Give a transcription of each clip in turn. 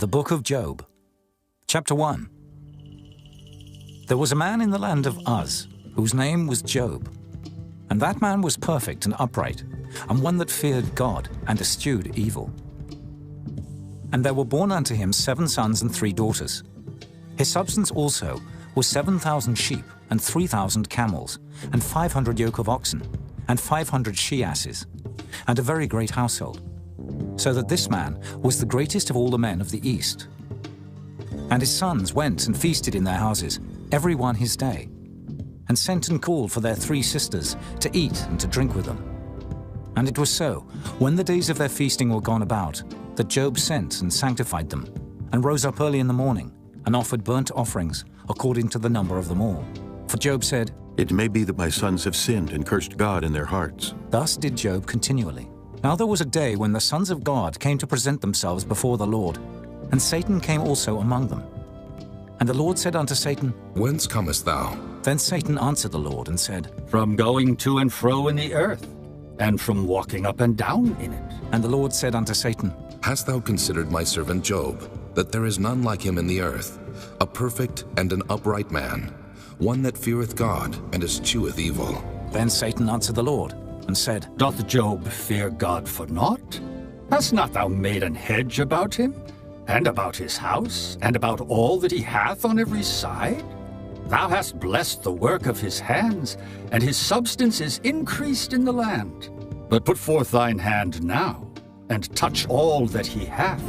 The Book of Job, Chapter 1. There was a man in the land of Uz, whose name was Job. And that man was perfect and upright, and one that feared God and eschewed evil. And there were born unto him 7 sons and 3 daughters. His substance also was 7,000 sheep, and 3,000 camels, and 500 yoke of oxen, and 500 she-asses, and a very great household. So that this man was the greatest of all the men of the east. And his sons went and feasted in their houses, every one his day, and sent and called for their 3 sisters to eat and to drink with them. And it was so, when the days of their feasting were gone about, that Job sent and sanctified them, and rose up early in the morning, and offered burnt offerings according to the number of them all. For Job said, "It may be that my sons have sinned and cursed God in their hearts." Thus did Job continually. Now there was a day when the sons of God came to present themselves before the Lord, and Satan came also among them. And the Lord said unto Satan, Whence comest thou? Then Satan answered the Lord and said, From going to and fro in the earth, and from walking up and down in it. And the Lord said unto Satan, Hast thou considered my servant Job, that there is none like him in the earth, a perfect and an upright man, one that feareth God and escheweth evil? Then Satan answered the Lord and said, Doth Job fear God for naught? Hast not thou made an hedge about him, and about his house, and about all that he hath on every side? Thou hast blessed the work of his hands, and his substance is increased in the land. But put forth thine hand now, and touch all that he hath,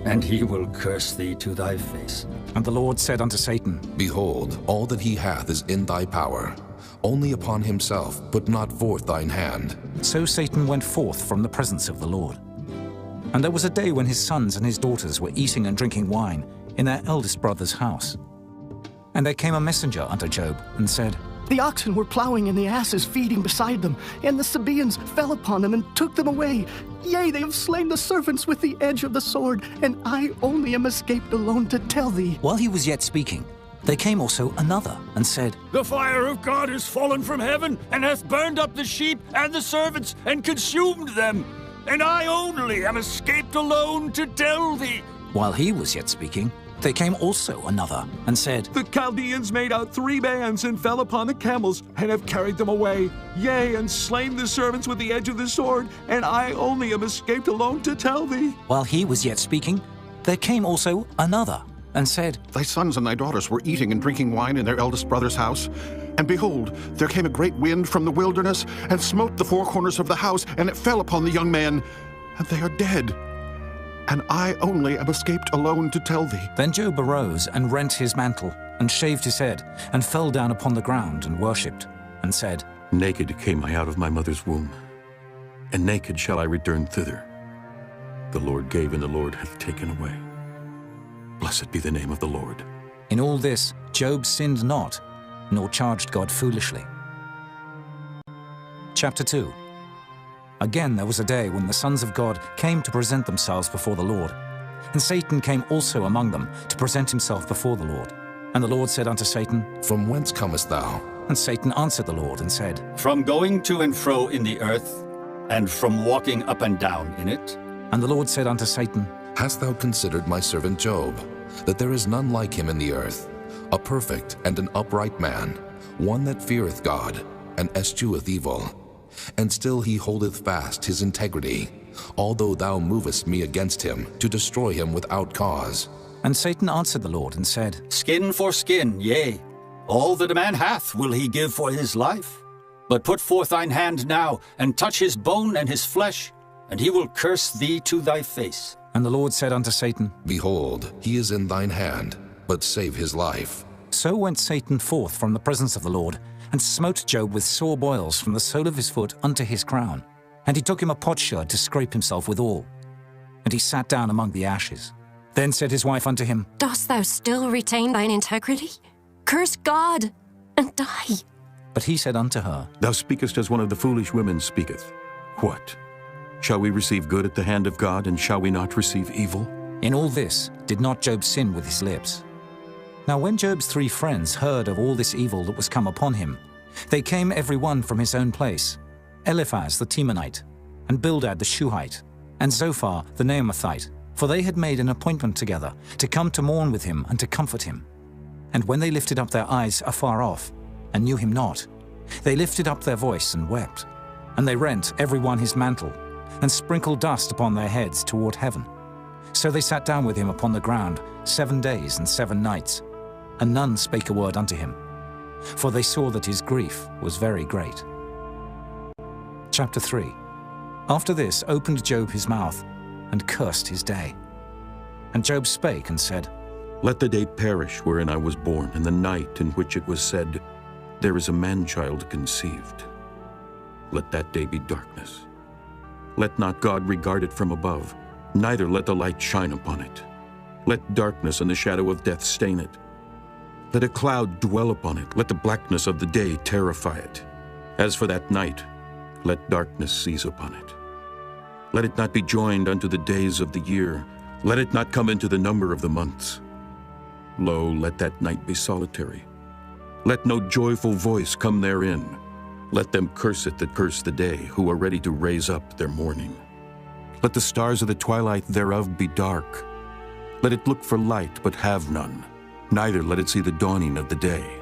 and he will curse thee to thy face. And the Lord said unto Satan, Behold, all that he hath is in thy power. Only upon himself put not forth thine hand. So Satan went forth from the presence of the Lord. And there was a day when his sons and his daughters were eating and drinking wine in their eldest brother's house. And there came a messenger unto Job, and said, The oxen were plowing, and the asses feeding beside them, and the Sabaeans fell upon them and took them away. Yea, they have slain the servants with the edge of the sword, and I only am escaped alone to tell thee. While he was yet speaking, there came also another, and said, The fire of God is fallen from heaven, and hath burned up the sheep and the servants, and consumed them. And I only am escaped alone to tell thee. While he was yet speaking, there came also another, and said, The Chaldeans made out 3 bands, and fell upon the camels, and have carried them away. Yea, and slain the servants with the edge of the sword, and I only am escaped alone to tell thee. While he was yet speaking, there came also another, and said, Thy sons and thy daughters were eating and drinking wine in their eldest brother's house. And behold, there came a great wind from the wilderness, and smote the 4 corners of the house, and it fell upon the young men, and they are dead. And I only am escaped alone to tell thee. Then Job arose and rent his mantle, and shaved his head, and fell down upon the ground, and worshipped, and said, Naked came I out of my mother's womb, and naked shall I return thither. The Lord gave, and the Lord hath taken away. Blessed be the name of the Lord. In all this Job sinned not, nor charged God foolishly. Chapter 2. Again there was a day when the sons of God came to present themselves before the Lord. And Satan came also among them to present himself before the Lord. And the Lord said unto Satan, From whence comest thou? And Satan answered the Lord and said, From going to and fro in the earth, and from walking up and down in it. And the Lord said unto Satan, Hast thou considered my servant Job, that there is none like him in the earth, a perfect and an upright man, one that feareth God, and escheweth evil? And still he holdeth fast his integrity, although thou movest me against him, to destroy him without cause. And Satan answered the Lord and said, Skin for skin, yea, all that a man hath will he give for his life. But put forth thine hand now, and touch his bone and his flesh, and he will curse thee to thy face. And the Lord said unto Satan, Behold, he is in thine hand, but save his life. So went Satan forth from the presence of the Lord, and smote Job with sore boils from the sole of his foot unto his crown. And he took him a potsherd to scrape himself withal. And he sat down among the ashes. Then said his wife unto him, Dost thou still retain thine integrity? Curse God, and die. But he said unto her, Thou speakest as one of the foolish women speaketh. What? Shall we receive good at the hand of God, and shall we not receive evil? In all this did not Job sin with his lips. Now when Job's 3 friends heard of all this evil that was come upon him, they came every one from his own place, Eliphaz the Temanite, and Bildad the Shuhite, and Zophar the Naamathite, for they had made an appointment together to come to mourn with him and to comfort him. And when they lifted up their eyes afar off, and knew him not, they lifted up their voice and wept. And they rent every one his mantle, and sprinkled dust upon their heads toward heaven. So they sat down with him upon the ground 7 days and 7 nights, and none spake a word unto him, for they saw that his grief was very great. Chapter 3. After this opened Job his mouth, and cursed his day. And Job spake and said, Let the day perish wherein I was born, and the night in which it was said, There is a man-child conceived. Let that day be darkness. Let not God regard it from above, neither let the light shine upon it. Let darkness and the shadow of death stain it. Let a cloud dwell upon it, let the blackness of the day terrify it. As for that night, let darkness seize upon it. Let it not be joined unto the days of the year, let it not come into the number of the months. Lo, let that night be solitary. Let no joyful voice come therein. Let them curse it that curse the day, who are ready to raise up their mourning. Let the stars of the twilight thereof be dark. Let it look for light, but have none, neither let it see the dawning of the day.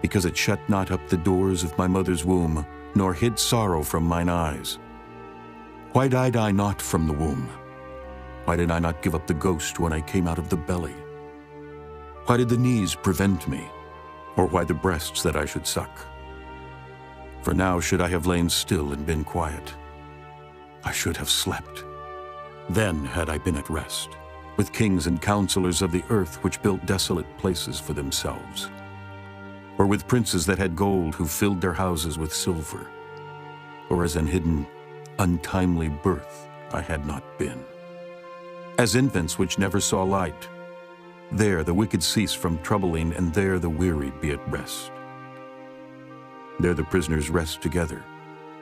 Because it shut not up the doors of my mother's womb, nor hid sorrow from mine eyes. Why died I not from the womb? Why did I not give up the ghost when I came out of the belly? Why did the knees prevent me, or why the breasts that I should suck? For now should I have lain still and been quiet. I should have slept. Then had I been at rest, with kings and counselors of the earth which built desolate places for themselves, or with princes that had gold who filled their houses with silver, or as an hidden, untimely birth I had not been. As infants which never saw light, there the wicked cease from troubling, and there the weary be at rest. There the prisoners rest together.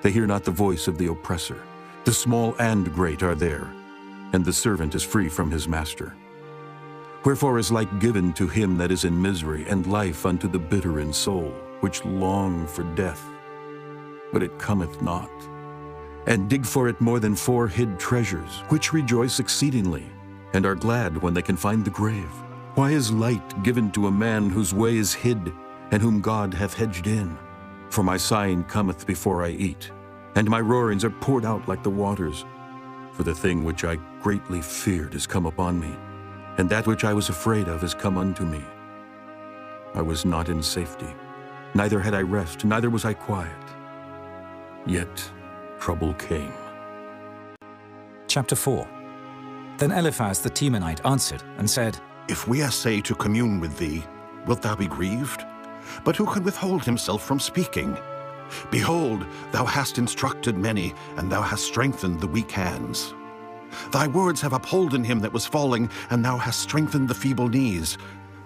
They hear not the voice of the oppressor. The small and great are there, and the servant is free from his master. Wherefore is light given to him that is in misery, and life unto the bitter in soul, which long for death, but it cometh not, and dig for it more than 4 hid treasures, which rejoice exceedingly, and are glad when they can find the grave. Why is light given to a man whose way is hid, and whom God hath hedged in? For my sighing cometh before I eat, and my roarings are poured out like the waters. For the thing which I greatly feared is come upon me, and that which I was afraid of is come unto me. I was not in safety, neither had I rest, neither was I quiet. Yet trouble came. Chapter 4. Then Eliphaz the Temanite answered and said, If we essay to commune with thee, wilt thou be grieved? But who can withhold himself from speaking? Behold, thou hast instructed many, and thou hast strengthened the weak hands. Thy words have upholden him that was falling, and thou hast strengthened the feeble knees.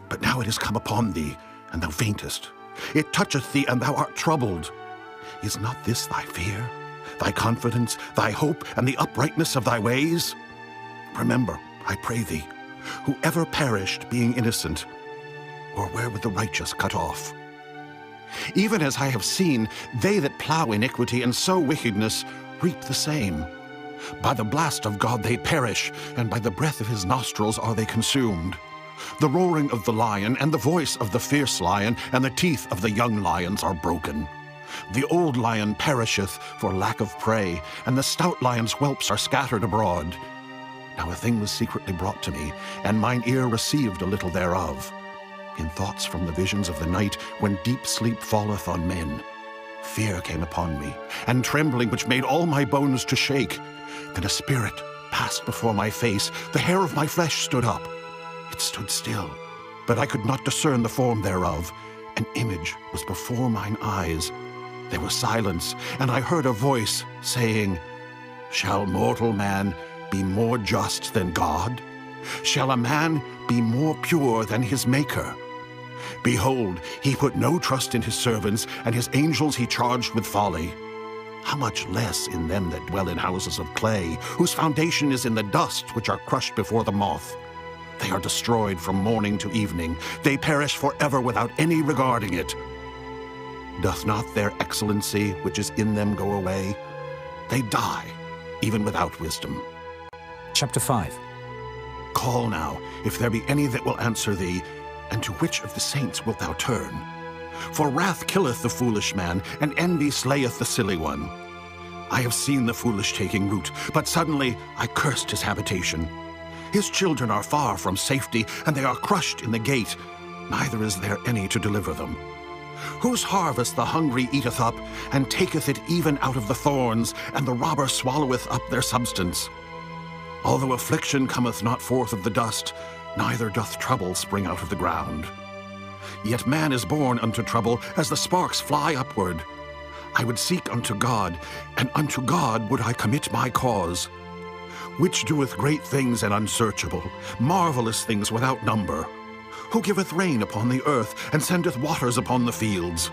But now it is come upon thee, and thou faintest. It toucheth thee, and thou art troubled. Is not this thy fear, thy confidence, thy hope, and the uprightness of thy ways? Remember, I pray thee, who ever perished being innocent, or where were the righteous cut off? Even as I have seen, they that plow iniquity and sow wickedness reap the same. By the blast of God they perish, and by the breath of his nostrils are they consumed. The roaring of the lion, and the voice of the fierce lion, and the teeth of the young lions are broken. The old lion perisheth for lack of prey, and the stout lion's whelps are scattered abroad. Now a thing was secretly brought to me, and mine ear received a little thereof. In thoughts from the visions of the night, when deep sleep falleth on men, fear came upon me, and trembling which made all my bones to shake. Then a spirit passed before my face, the hair of my flesh stood up. It stood still, but I could not discern the form thereof. An image was before mine eyes. There was silence, and I heard a voice saying, Shall mortal man be more just than God? Shall a man be more pure than his Maker? Behold, he put no trust in his servants, and his angels he charged with folly. How much less in them that dwell in houses of clay, whose foundation is in the dust, which are crushed before the moth? They are destroyed from morning to evening. They perish forever without any regarding it. Doth not their excellency which is in them go away? They die, even without wisdom. Chapter 5. Call now, if there be any that will answer thee, and to which of the saints wilt thou turn? For wrath killeth the foolish man, and envy slayeth the silly one. I have seen the foolish taking root, but suddenly I cursed his habitation. His children are far from safety, and they are crushed in the gate, neither is there any to deliver them. Whose harvest the hungry eateth up, and taketh it even out of the thorns, and the robber swalloweth up their substance. Although affliction cometh not forth of the dust, neither doth trouble spring out of the ground. Yet man is born unto trouble, as the sparks fly upward. I would seek unto God, and unto God would I commit my cause. Which doeth great things and unsearchable, marvelous things without number. Who giveth rain upon the earth, and sendeth waters upon the fields,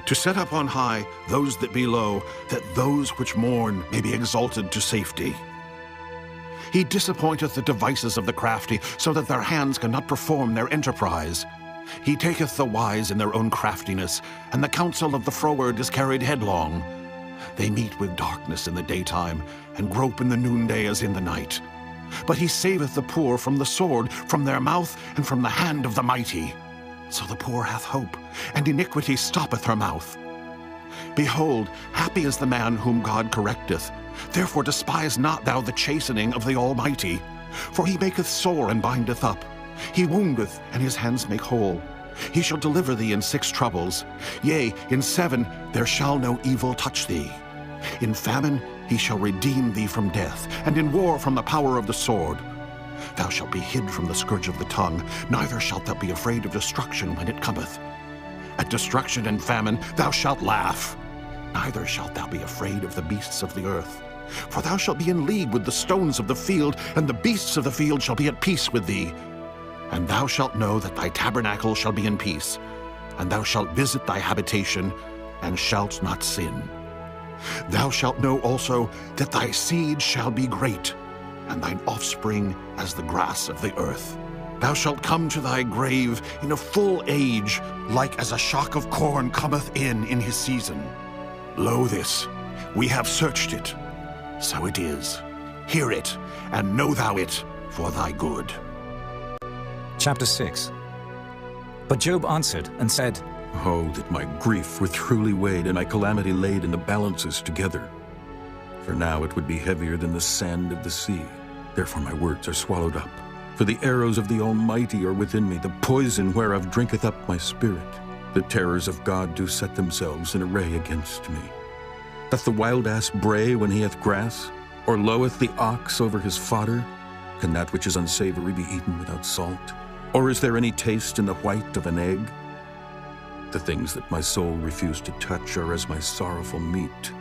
to set up on high those that be low, that those which mourn may be exalted to safety. He disappointeth the devices of the crafty, so that their hands cannot perform their enterprise. He taketh the wise in their own craftiness, and the counsel of the froward is carried headlong. They meet with darkness in the daytime, and grope in the noonday as in the night. But he saveth the poor from the sword, from their mouth, and from the hand of the mighty. So the poor hath hope, and iniquity stoppeth her mouth. Behold, happy is the man whom God correcteth. Therefore despise not thou the chastening of the Almighty. For he maketh sore and bindeth up. He woundeth, and his hands make whole. He shall deliver thee in 6 troubles. Yea, in 7 there shall no evil touch thee. In famine he shall redeem thee from death, and in war from the power of the sword. Thou shalt be hid from the scourge of the tongue, neither shalt thou be afraid of destruction when it cometh. At destruction and famine thou shalt laugh, neither shalt thou be afraid of the beasts of the earth. For thou shalt be in league with the stones of the field, and the beasts of the field shall be at peace with thee. And thou shalt know that thy tabernacle shall be in peace, and thou shalt visit thy habitation, and shalt not sin. Thou shalt know also that thy seed shall be great, and thine offspring as the grass of the earth. Thou shalt come to thy grave in a full age, like as a shock of corn cometh in his season. Lo this, we have searched it, so it is. Hear it, and know thou it for thy good. Chapter 6. But Job answered and said, Oh, that my grief were truly weighed, and my calamity laid in the balances together. For now it would be heavier than the sand of the sea. Therefore my words are swallowed up. For the arrows of the Almighty are within me, the poison whereof drinketh up my spirit. The terrors of God do set themselves in array against me. Doth the wild ass bray when he hath grass? Or loweth the ox over his fodder? Can that which is unsavory be eaten without salt? Or is there any taste in the white of an egg? The things that my soul refused to touch are as my sorrowful meat.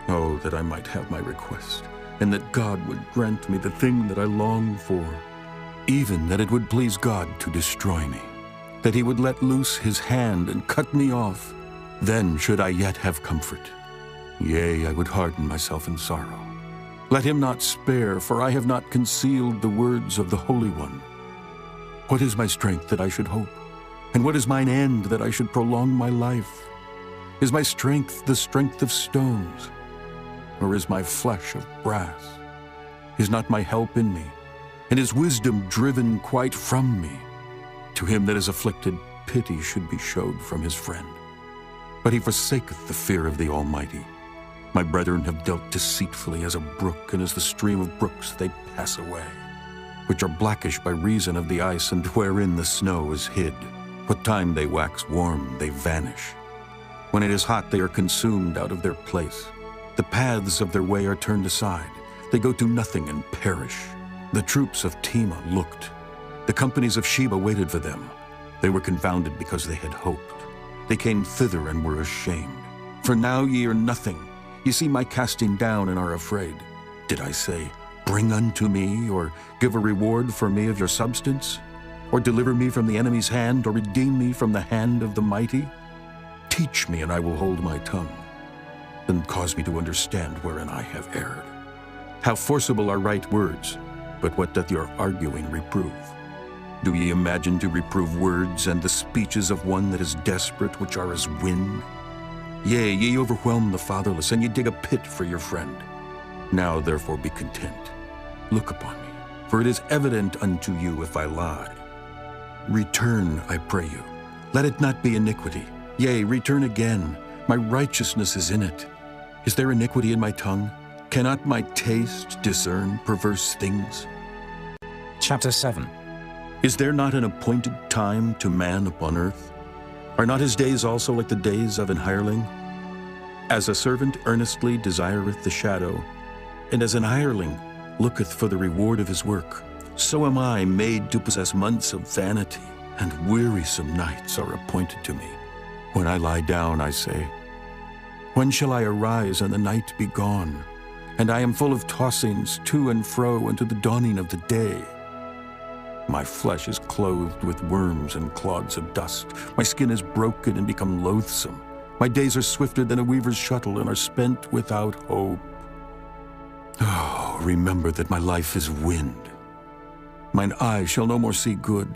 Oh, that I might have my request, and that God would grant me the thing that I long for, even that it would please God to destroy me, that he would let loose his hand and cut me off. Then should I yet have comfort. Yea, I would harden myself in sorrow. Let him not spare, for I have not concealed the words of the Holy One. What is my strength that I should hope? And what is mine end that I should prolong my life? Is my strength the strength of stones? Or is my flesh of brass? Is not my help in me? And is wisdom driven quite from me? To him that is afflicted, pity should be showed from his friend. But he forsaketh the fear of the Almighty. My brethren have dealt deceitfully as a brook, and as the stream of brooks they pass away, which are blackish by reason of the ice, and wherein the snow is hid. What time they wax warm, they vanish. When it is hot, they are consumed out of their place. The paths of their way are turned aside. They go to nothing and perish. The troops of Tema looked. The companies of Sheba waited for them. They were confounded because they had hoped. They came thither and were ashamed. For now ye are nothing. Ye see my casting down and are afraid. Did I say, bring unto me, or give a reward for me of your substance? Or deliver me from the enemy's hand, or redeem me from the hand of the mighty? Teach me, and I will hold my tongue. Then cause me to understand wherein I have erred. How forcible are right words, but what doth your arguing reprove? Do ye imagine to reprove words and the speeches of one that is desperate, which are as wind? Yea, ye overwhelm the fatherless, and ye dig a pit for your friend. Now therefore be content. Look upon me, for it is evident unto you if I lie. Return, I pray you. Let it not be iniquity. Yea, return again. My righteousness is in it. Is there iniquity in my tongue? Cannot my taste discern perverse things? Chapter 7. Is there not an appointed time to man upon earth? Are not his days also like the days of an hireling? As a servant earnestly desireth the shadow, and as an hireling looketh for the reward of his work, so am I made to possess months of vanity, and wearisome nights are appointed to me. When I lie down, I say, when shall I arise and the night be gone? And I am full of tossings to and fro unto the dawning of the day. My flesh is clothed with worms and clods of dust. My skin is broken and become loathsome. My days are swifter than a weaver's shuttle and are spent without hope. Oh, remember that my life is wind. Mine eye shall no more see good.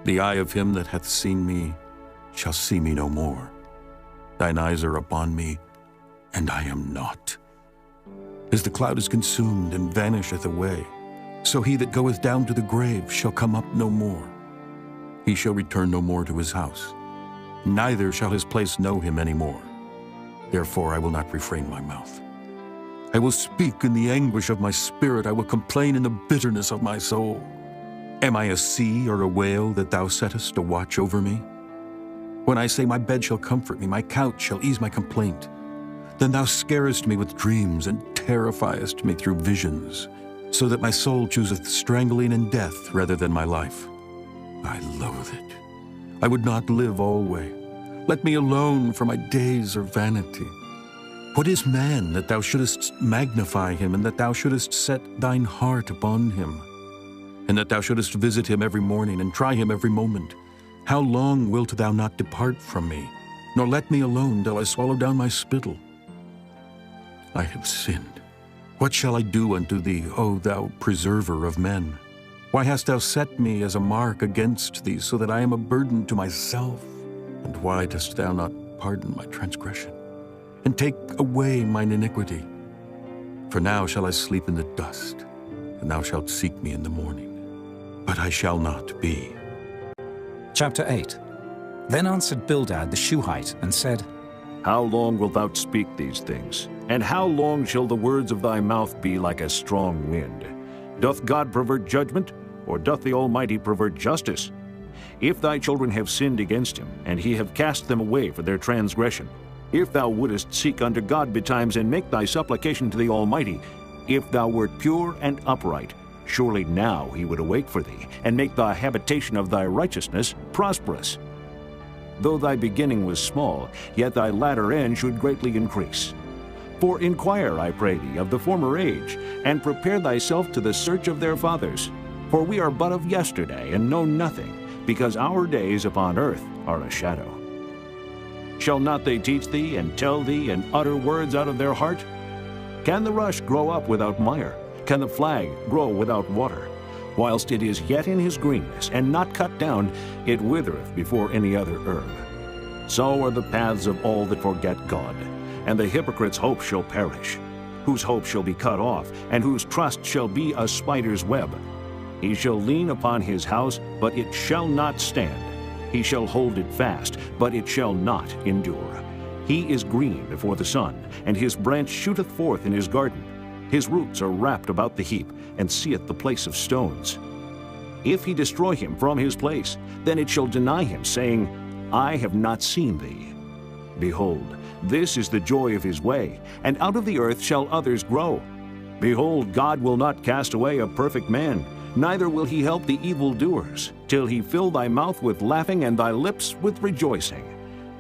The eye of him that hath seen me shall see me no more. Thine eyes are upon me, and I am not. As the cloud is consumed and vanisheth away, so he that goeth down to the grave shall come up no more. He shall return no more to his house, neither shall his place know him any more. Therefore I will not refrain my mouth. I will speak in the anguish of my spirit. I will complain in the bitterness of my soul. Am I a sea or a whale that thou settest a watch over me? When I say my bed shall comfort me, my couch shall ease my complaint, then thou scarest me with dreams and terrifiest me through visions, so that my soul chooseth strangling and death rather than my life. I loathe it. I would not live alway. Let me alone, for my days are vanity. What is man that thou shouldest magnify him, and that thou shouldest set thine heart upon him, and that thou shouldest visit him every morning and try him every moment? How long wilt thou not depart from me, nor let me alone till I swallow down my spittle? I have sinned. What shall I do unto thee, O thou preserver of men? Why hast thou set me as a mark against thee, so that I am a burden to myself? And why dost thou not pardon my transgression, and take away mine iniquity? For now shall I sleep in the dust, and thou shalt seek me in the morning, but I shall not be. Chapter 8. Then answered Bildad the Shuhite, and said, How long wilt thou speak these things? And how long shall the words of thy mouth be like a strong wind? Doth God pervert judgment, or doth the Almighty pervert justice? If thy children have sinned against him, and he have cast them away for their transgression, if thou wouldest seek unto God betimes, and make thy supplication to the Almighty, if thou wert pure and upright, surely now he would awake for thee, and make the habitation of thy righteousness prosperous. Though thy beginning was small, yet thy latter end should greatly increase. For inquire, I pray thee, of the former age, and prepare thyself to the search of their fathers. For we are but of yesterday, and know nothing, because our days upon earth are a shadow. Shall not they teach thee, and tell thee, and utter words out of their heart? Can the rush grow up without mire? Can the flag grow without water? Whilst it is yet in his greenness, and not cut down, it withereth before any other herb. So are the paths of all that forget God, and the hypocrite's hope shall perish, whose hope shall be cut off, and whose trust shall be a spider's web. He shall lean upon his house, but it shall not stand. He shall hold it fast, but it shall not endure. He is green before the sun, and his branch shooteth forth in his garden. His roots are wrapped about the heap, and seeth the place of stones. If he destroy him from his place, then it shall deny him, saying, I have not seen thee. Behold, this is the joy of his way, and out of the earth shall others grow. Behold, God will not cast away a perfect man, neither will he help the evildoers, till he fill thy mouth with laughing and thy lips with rejoicing.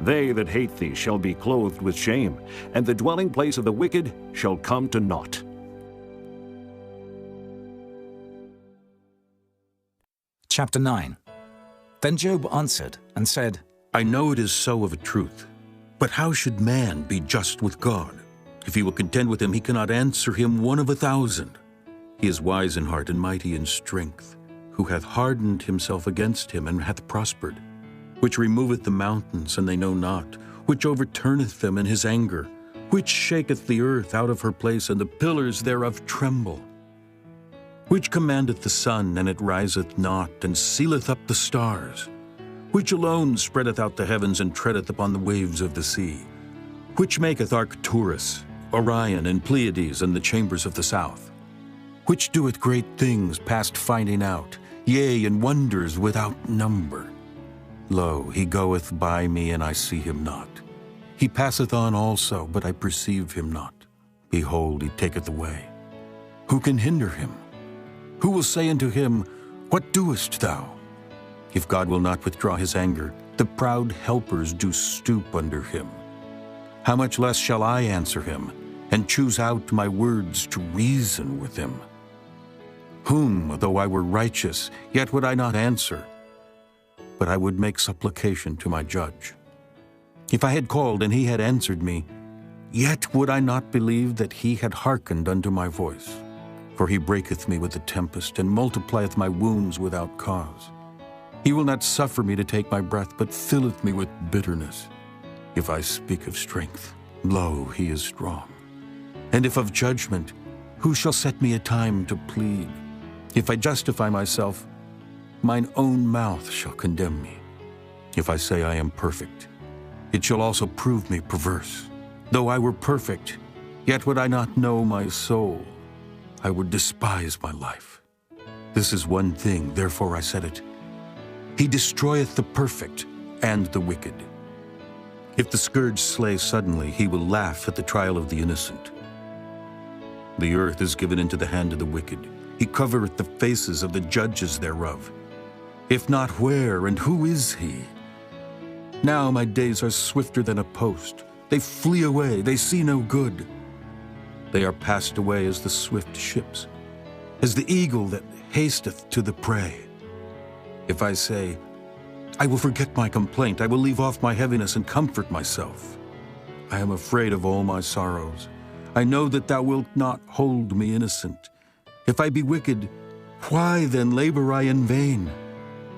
They that hate thee shall be clothed with shame, and the dwelling place of the wicked shall come to naught. Chapter 9. Then Job answered and said, I know it is so of a truth. But how should man be just with God? If he will contend with him, he cannot answer him 1 of 1,000. He is wise in heart and mighty in strength, who hath hardened himself against him and hath prospered, which removeth the mountains, and they know not, which overturneth them in his anger, which shaketh the earth out of her place, and the pillars thereof tremble. Which commandeth the sun, and it riseth not, and sealeth up the stars? Which alone spreadeth out the heavens, and treadeth upon the waves of the sea? Which maketh Arcturus, Orion, and Pleiades, and the chambers of the south? Which doeth great things past finding out, yea, and wonders without number? Lo, he goeth by me, and I see him not. He passeth on also, but I perceive him not. Behold, he taketh away. Who can hinder him? Who will say unto him, What doest thou? If God will not withdraw his anger, the proud helpers do stoop under him. How much less shall I answer him, and choose out my words to reason with him? Whom, though I were righteous, yet would I not answer, but I would make supplication to my judge. If I had called, and he had answered me, yet would I not believe that he had hearkened unto my voice. For he breaketh me with the tempest, and multiplieth my wounds without cause. He will not suffer me to take my breath, but filleth me with bitterness. If I speak of strength, lo, he is strong. And if of judgment, who shall set me a time to plead? If I justify myself, mine own mouth shall condemn me. If I say I am perfect, it shall also prove me perverse. Though I were perfect, yet would I not know my soul. I would despise my life. This is one thing, therefore I said it. He destroyeth the perfect and the wicked. If the scourge slay suddenly, he will laugh at the trial of the innocent. The earth is given into the hand of the wicked. He covereth the faces of the judges thereof. If not, where and who is he? Now my days are swifter than a post. They flee away, they see no good. They are passed away as the swift ships, as the eagle that hasteth to the prey. If I say, I will forget my complaint, I will leave off my heaviness and comfort myself. I am afraid of all my sorrows. I know that thou wilt not hold me innocent. If I be wicked, why then labor I in vain?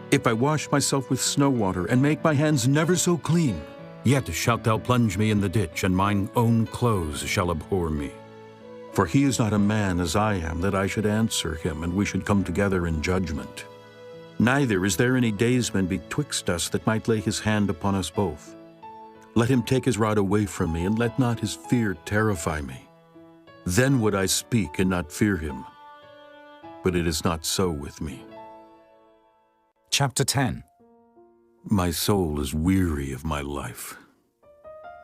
If I wash myself with snow water, and make my hands never so clean, yet shalt thou plunge me in the ditch, and mine own clothes shall abhor me. For he is not a man as I am, that I should answer him, and we should come together in judgment. Neither is there any daysman betwixt us that might lay his hand upon us both. Let him take his rod away from me, and let not his fear terrify me. Then would I speak and not fear him. But it is not so with me. Chapter 10. My soul is weary of my life.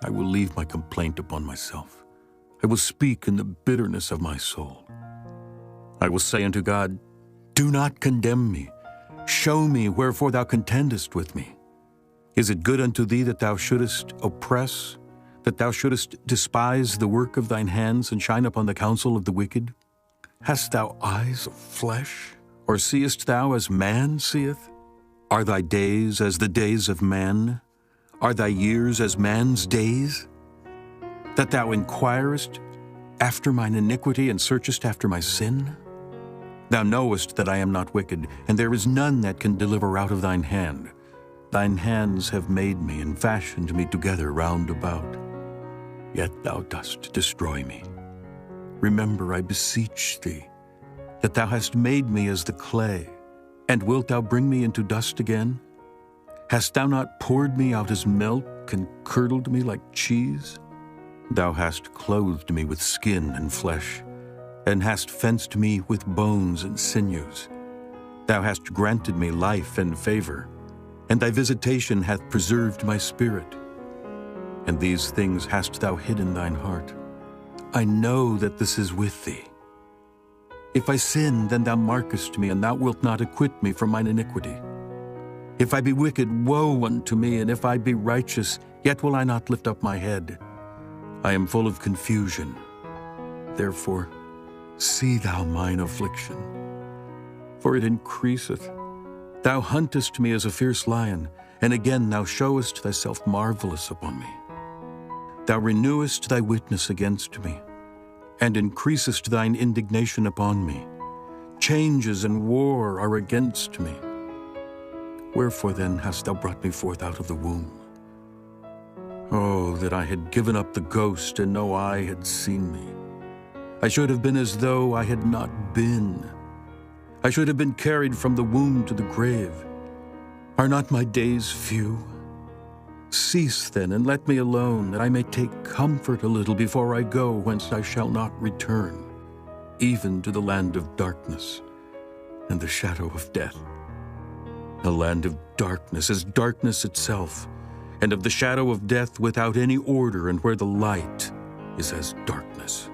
I will leave my complaint upon myself. I will speak in the bitterness of my soul. I will say unto God, Do not condemn me. Show me wherefore thou contendest with me. Is it good unto thee that thou shouldest oppress, that thou shouldest despise the work of thine hands, and shine upon the counsel of the wicked? Hast thou eyes of flesh, or seest thou as man seeth? Are thy days as the days of man? Are thy years as man's days? That thou inquirest after mine iniquity, and searchest after my sin? Thou knowest that I am not wicked, and there is none that can deliver out of thine hand. Thine hands have made me, and fashioned me together round about. Yet thou dost destroy me. Remember, I beseech thee, that thou hast made me as the clay, and wilt thou bring me into dust again? Hast thou not poured me out as milk, and curdled me like cheese? Thou hast clothed me with skin and flesh, and hast fenced me with bones and sinews. Thou hast granted me life and favor, and thy visitation hath preserved my spirit. And these things hast thou hid in thine heart. I know that this is with thee. If I sin, then thou markest me, and thou wilt not acquit me from mine iniquity. If I be wicked, woe unto me, and if I be righteous, yet will I not lift up my head. I am full of confusion. Therefore, see thou mine affliction, for it increaseth. Thou huntest me as a fierce lion, and again thou showest thyself marvelous upon me. Thou renewest thy witness against me, and increasest thine indignation upon me. Changes and war are against me. Wherefore then hast thou brought me forth out of the womb? Oh, that I had given up the ghost, and no eye had seen me. I should have been as though I had not been. I should have been carried from the womb to the grave. Are not my days few? Cease then, and let me alone, that I may take comfort a little before I go whence I shall not return, even to the land of darkness and the shadow of death. A land of darkness is darkness itself, and of the shadow of death without any order, and where the light is as darkness.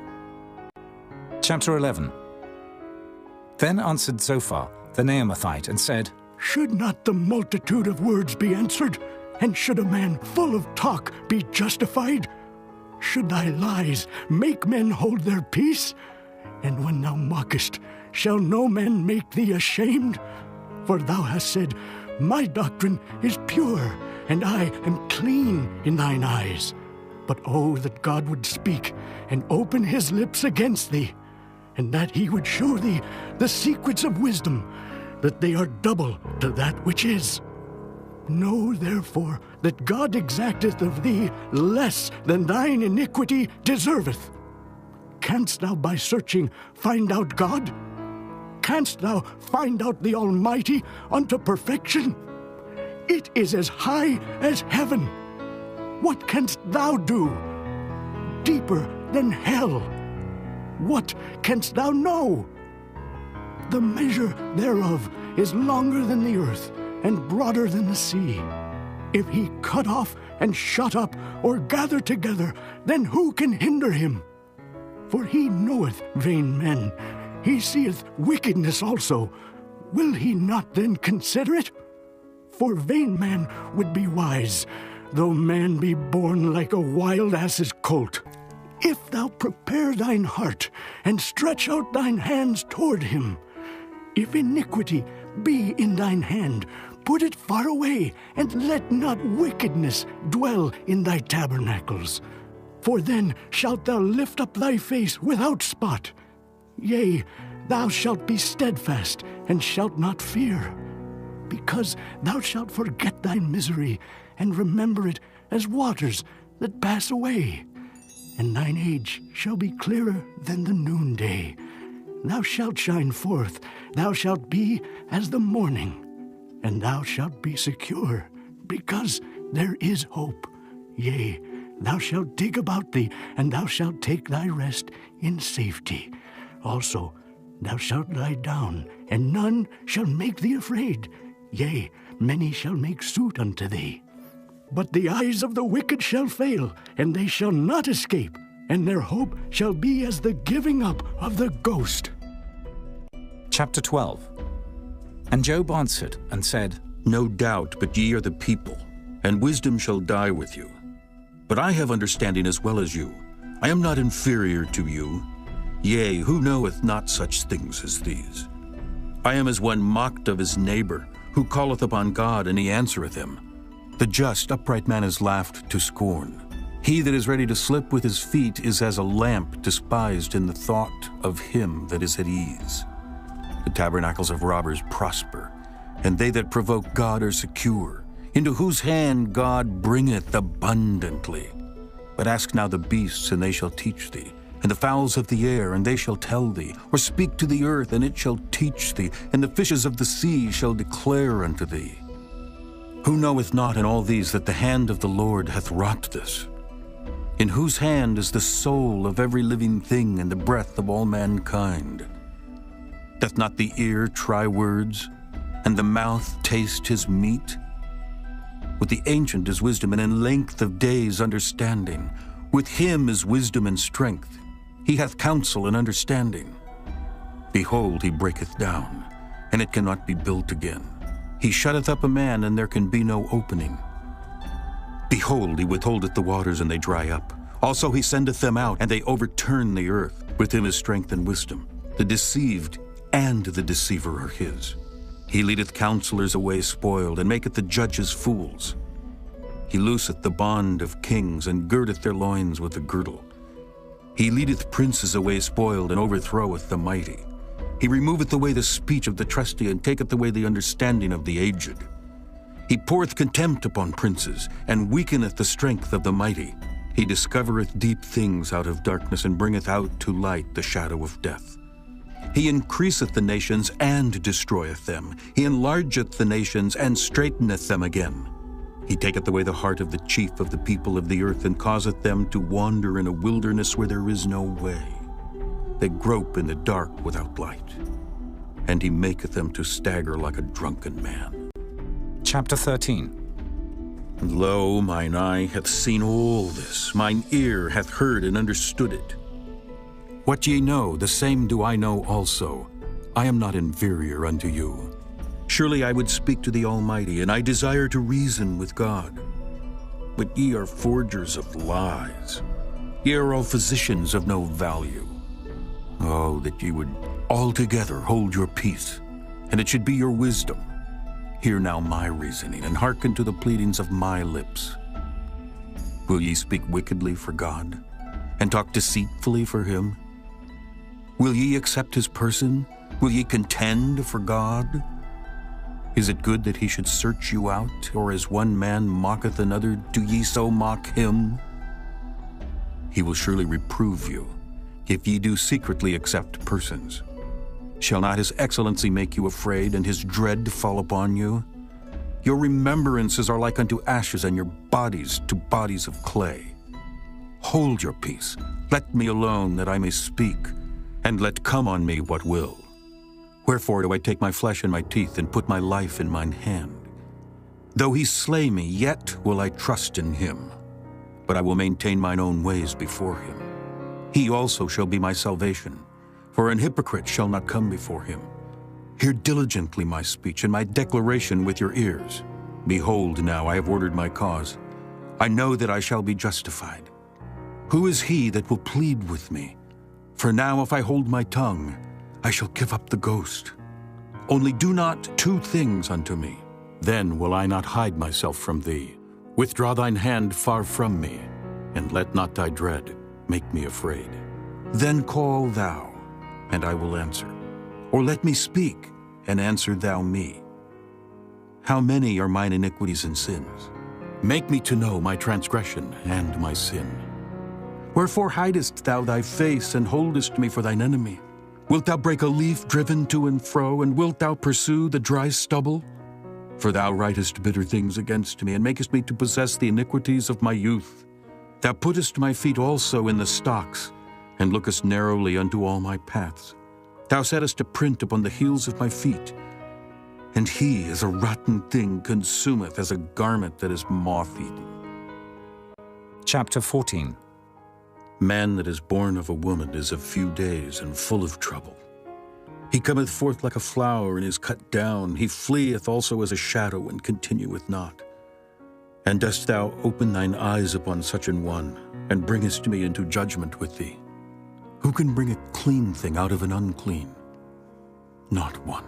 Chapter 11. Then answered Zophar, the Naamathite, and said, Should not the multitude of words be answered? And should a man full of talk be justified? Should thy lies make men hold their peace? And when thou mockest, shall no man make thee ashamed? For thou hast said, My doctrine is pure, and I am clean in thine eyes. But oh, that God would speak and open his lips against thee, and that he would show thee the secrets of wisdom, that they are double to that which is. Know therefore that God exacteth of thee less than thine iniquity deserveth. Canst thou by searching find out God? Canst thou find out the Almighty unto perfection? It is as high as heaven. What canst thou do? Deeper than hell. What canst thou know? The measure thereof is longer than the earth, and broader than the sea. If he cut off and shut up, or gather together, then who can hinder him? For he knoweth vain men, he seeth wickedness also. Will he not then consider it? For vain man would be wise, though man be born like a wild ass's colt. If thou prepare thine heart, and stretch out thine hands toward him, if iniquity be in thine hand, put it far away, and let not wickedness dwell in thy tabernacles. For then shalt thou lift up thy face without spot. Yea, thou shalt be steadfast, and shalt not fear, because thou shalt forget thy misery, and remember it as waters that pass away. And thine age shall be clearer than the noonday. Thou shalt shine forth, thou shalt be as the morning, and thou shalt be secure, because there is hope. Yea, thou shalt dig about thee, and thou shalt take thy rest in safety. Also, thou shalt lie down, and none shall make thee afraid. Yea, many shall make suit unto thee. But the eyes of the wicked shall fail, and they shall not escape, and their hope shall be as the giving up of the ghost. Chapter 12. And Job answered and said, No doubt, but ye are the people, and wisdom shall die with you. But I have understanding as well as you. I am not inferior to you. Yea, who knoweth not such things as these? I am as one mocked of his neighbor, who calleth upon God, and he answereth him. The just, upright man is laughed to scorn. He that is ready to slip with his feet is as a lamp despised in the thought of him that is at ease. The tabernacles of robbers prosper, and they that provoke God are secure, into whose hand God bringeth abundantly. But ask now the beasts, and they shall teach thee, and the fowls of the air, and they shall tell thee, or speak to the earth, and it shall teach thee, and the fishes of the sea shall declare unto thee. Who knoweth not in all these that the hand of the Lord hath wrought this? In whose hand is the soul of every living thing, and the breath of all mankind? Doth not the ear try words, and the mouth taste his meat? With the ancient is wisdom, and in length of days understanding. With him is wisdom and strength. He hath counsel and understanding. Behold, he breaketh down, and it cannot be built again. He shutteth up a man, and there can be no opening. Behold, he withholdeth the waters, and they dry up. Also he sendeth them out, and they overturn the earth. With him is strength and wisdom. The deceived and the deceiver are his. He leadeth counselors away spoiled, and maketh the judges fools. He looseth the bond of kings, and girdeth their loins with a girdle. He leadeth princes away spoiled, and overthroweth the mighty. He removeth away the speech of the trusty, and taketh away the understanding of the aged. He poureth contempt upon princes, and weakeneth the strength of the mighty. He discovereth deep things out of darkness, and bringeth out to light the shadow of death. He increaseth the nations and destroyeth them. He enlargeth the nations and straiteneth them again. He taketh away the heart of the chief of the people of the earth, and causeth them to wander in a wilderness where there is no way. They grope in the dark without light, and he maketh them to stagger like a drunken man. Chapter 13. And lo, mine eye hath seen all this, mine ear hath heard and understood it. What ye know, the same do I know also. I am not inferior unto you. Surely I would speak to the Almighty, and I desire to reason with God. But ye are forgers of lies. Ye are all physicians of no value. Oh, that ye would altogether hold your peace, and it should be your wisdom. Hear now my reasoning, and hearken to the pleadings of my lips. Will ye speak wickedly for God, and talk deceitfully for him? Will ye accept his person? Will ye contend for God? Is it good that he should search you out, or as one man mocketh another, do ye so mock him? He will surely reprove you, if ye do secretly accept persons. Shall not his excellency make you afraid, and his dread fall upon you? Your remembrances are like unto ashes, and your bodies to bodies of clay. Hold your peace, let me alone, that I may speak, and let come on me what will. Wherefore do I take my flesh in my teeth, and put my life in mine hand? Though he slay me, yet will I trust in him. But I will maintain mine own ways before him. He also shall be my salvation, for an hypocrite shall not come before him. Hear diligently my speech, and my declaration with your ears. Behold, now I have ordered my cause. I know that I shall be justified. Who is he that will plead with me? For now if I hold my tongue, I shall give up the ghost. Only do not two things unto me. Then will I not hide myself from thee. Withdraw thine hand far from me, and let not thy dread make me afraid. Then call thou, and I will answer. Or let me speak, and answer thou me. How many are mine iniquities and sins? Make me to know my transgression and my sin. Wherefore hidest thou thy face, and holdest me for thine enemy? Wilt thou break a leaf driven to and fro, and wilt thou pursue the dry stubble? For thou writest bitter things against me, and makest me to possess the iniquities of my youth. Thou puttest my feet also in the stocks, and lookest narrowly unto all my paths. Thou settest a print upon the heels of my feet, and he, as a rotten thing, consumeth, as a garment that is moth-eaten. Chapter 14. Man that is born of a woman is of few days, and full of trouble. He cometh forth like a flower, and is cut down. He fleeth also as a shadow, and continueth not. And dost thou open thine eyes upon such an one, and bringest me into judgment with thee? Who can bring a clean thing out of an unclean? Not one.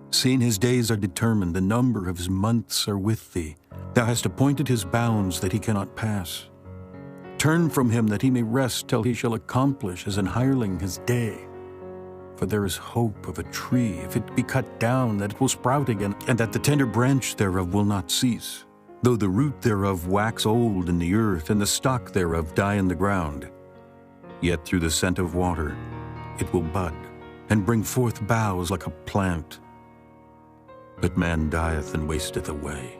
Seeing his days are determined, the number of his months are with thee. Thou hast appointed his bounds that he cannot pass. Turn from him that he may rest till he shall accomplish as an hireling his day. For there is hope of a tree, if it be cut down, that it will sprout again, and that the tender branch thereof will not cease. Though the root thereof wax old in the earth, and the stock thereof die in the ground, yet through the scent of water it will bud, and bring forth boughs like a plant. But man dieth and wasteth away.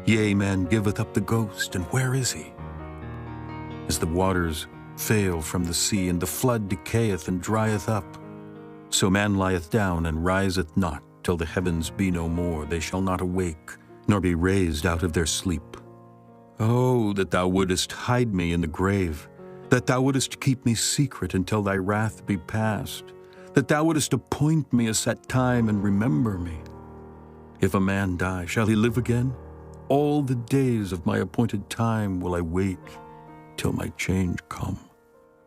Yea, man giveth up the ghost, and where is he? As the waters fail from the sea, and the flood decayeth and drieth up, so man lieth down and riseth not, till the heavens be no more. They shall not awake, nor be raised out of their sleep. Oh, that thou wouldest hide me in the grave, that thou wouldest keep me secret until thy wrath be past, that thou wouldest appoint me a set time and remember me. If a man die, shall he live again? All the days of my appointed time will I wait, till my change come.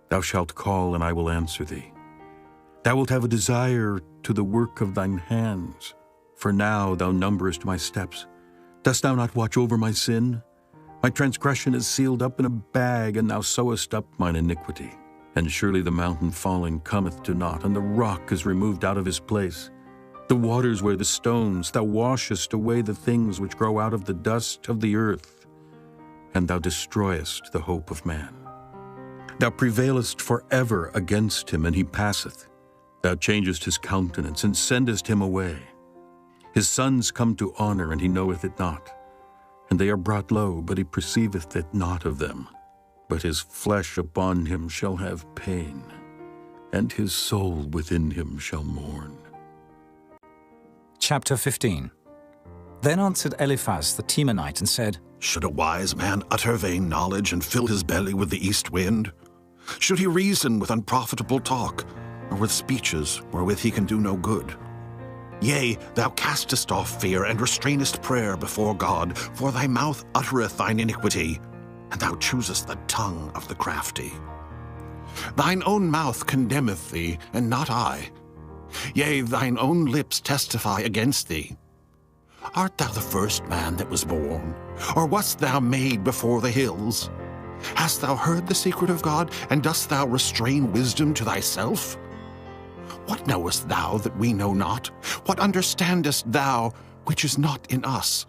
Thou shalt call, and I will answer thee. Thou wilt have a desire to the work of thine hands. For now thou numberest my steps. Dost thou not watch over my sin? My transgression is sealed up in a bag, and thou sewest up mine iniquity. And surely the mountain falling cometh to naught, and the rock is removed out of his place. The waters wear the stones. Thou washest away the things which grow out of the dust of the earth, and thou destroyest the hope of man. Thou prevailest forever against him, and he passeth. Thou changest his countenance, and sendest him away. His sons come to honor, and he knoweth it not. And they are brought low, but he perceiveth it not of them. But his flesh upon him shall have pain, and his soul within him shall mourn. Chapter 15. Then answered Eliphaz the Temanite and said, Should a wise man utter vain knowledge and fill his belly with the east wind? Should he reason with unprofitable talk, or with speeches wherewith he can do no good? Yea, thou castest off fear and restrainest prayer before God, for thy mouth uttereth thine iniquity, and thou choosest the tongue of the crafty. Thine own mouth condemneth thee, and not I. Yea, thine own lips testify against thee. Art thou the first man that was born, or wast thou made before the hills? Hast thou heard the secret of God, and dost thou restrain wisdom to thyself? What knowest thou that we know not? What understandest thou which is not in us?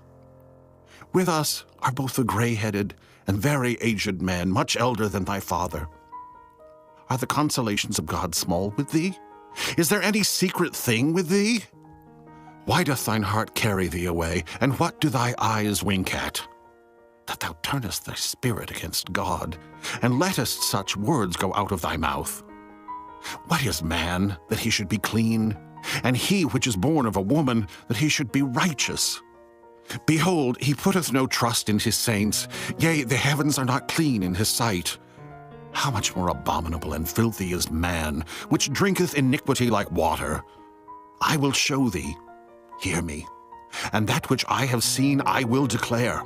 With us are both the gray-headed and very aged men, much elder than thy father. Are the consolations of God small with thee? Is there any secret thing with thee? Why doth thine heart carry thee away, and what do thy eyes wink at? That thou turnest thy spirit against God, and lettest such words go out of thy mouth. What is man, that he should be clean? And he which is born of a woman, that he should be righteous? Behold, he putteth no trust in his saints, yea, the heavens are not clean in his sight. How much more abominable and filthy is man, which drinketh iniquity like water? I will show thee, hear me, and that which I have seen I will declare.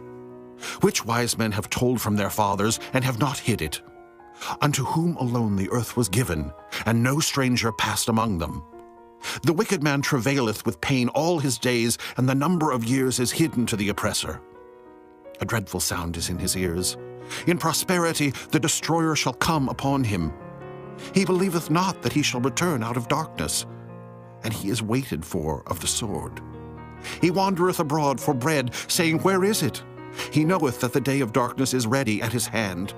Which wise men have told from their fathers, and have not hid it? Unto whom alone the earth was given, and no stranger passed among them. The wicked man travaileth with pain all his days, and the number of years is hidden to the oppressor. A dreadful sound is in his ears. In prosperity the destroyer shall come upon him. He believeth not that he shall return out of darkness, and he is waited for of the sword. He wandereth abroad for bread, saying, Where is it? He knoweth that the day of darkness is ready at his hand.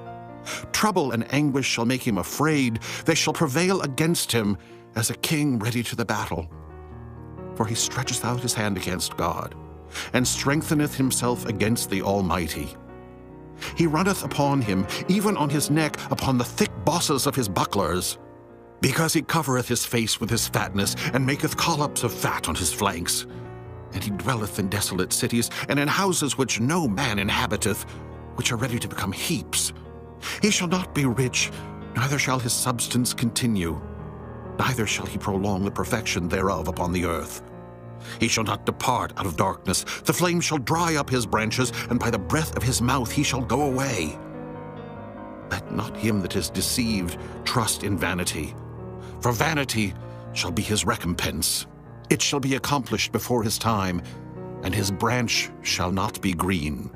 Trouble and anguish shall make him afraid. They shall prevail against him as a king ready to the battle. For he stretcheth out his hand against God, and strengtheneth himself against the Almighty. He runneth upon him, even on his neck, upon the thick bosses of his bucklers. Because he covereth his face with his fatness, and maketh collops of fat on his flanks. And he dwelleth in desolate cities, and in houses which no man inhabiteth, which are ready to become heaps. He shall not be rich, neither shall his substance continue, neither shall he prolong the perfection thereof upon the earth. He shall not depart out of darkness, the flame shall dry up his branches, and by the breath of his mouth he shall go away. Let not him that is deceived trust in vanity, for vanity shall be his recompense. It shall be accomplished before his time, and his branch shall not be green.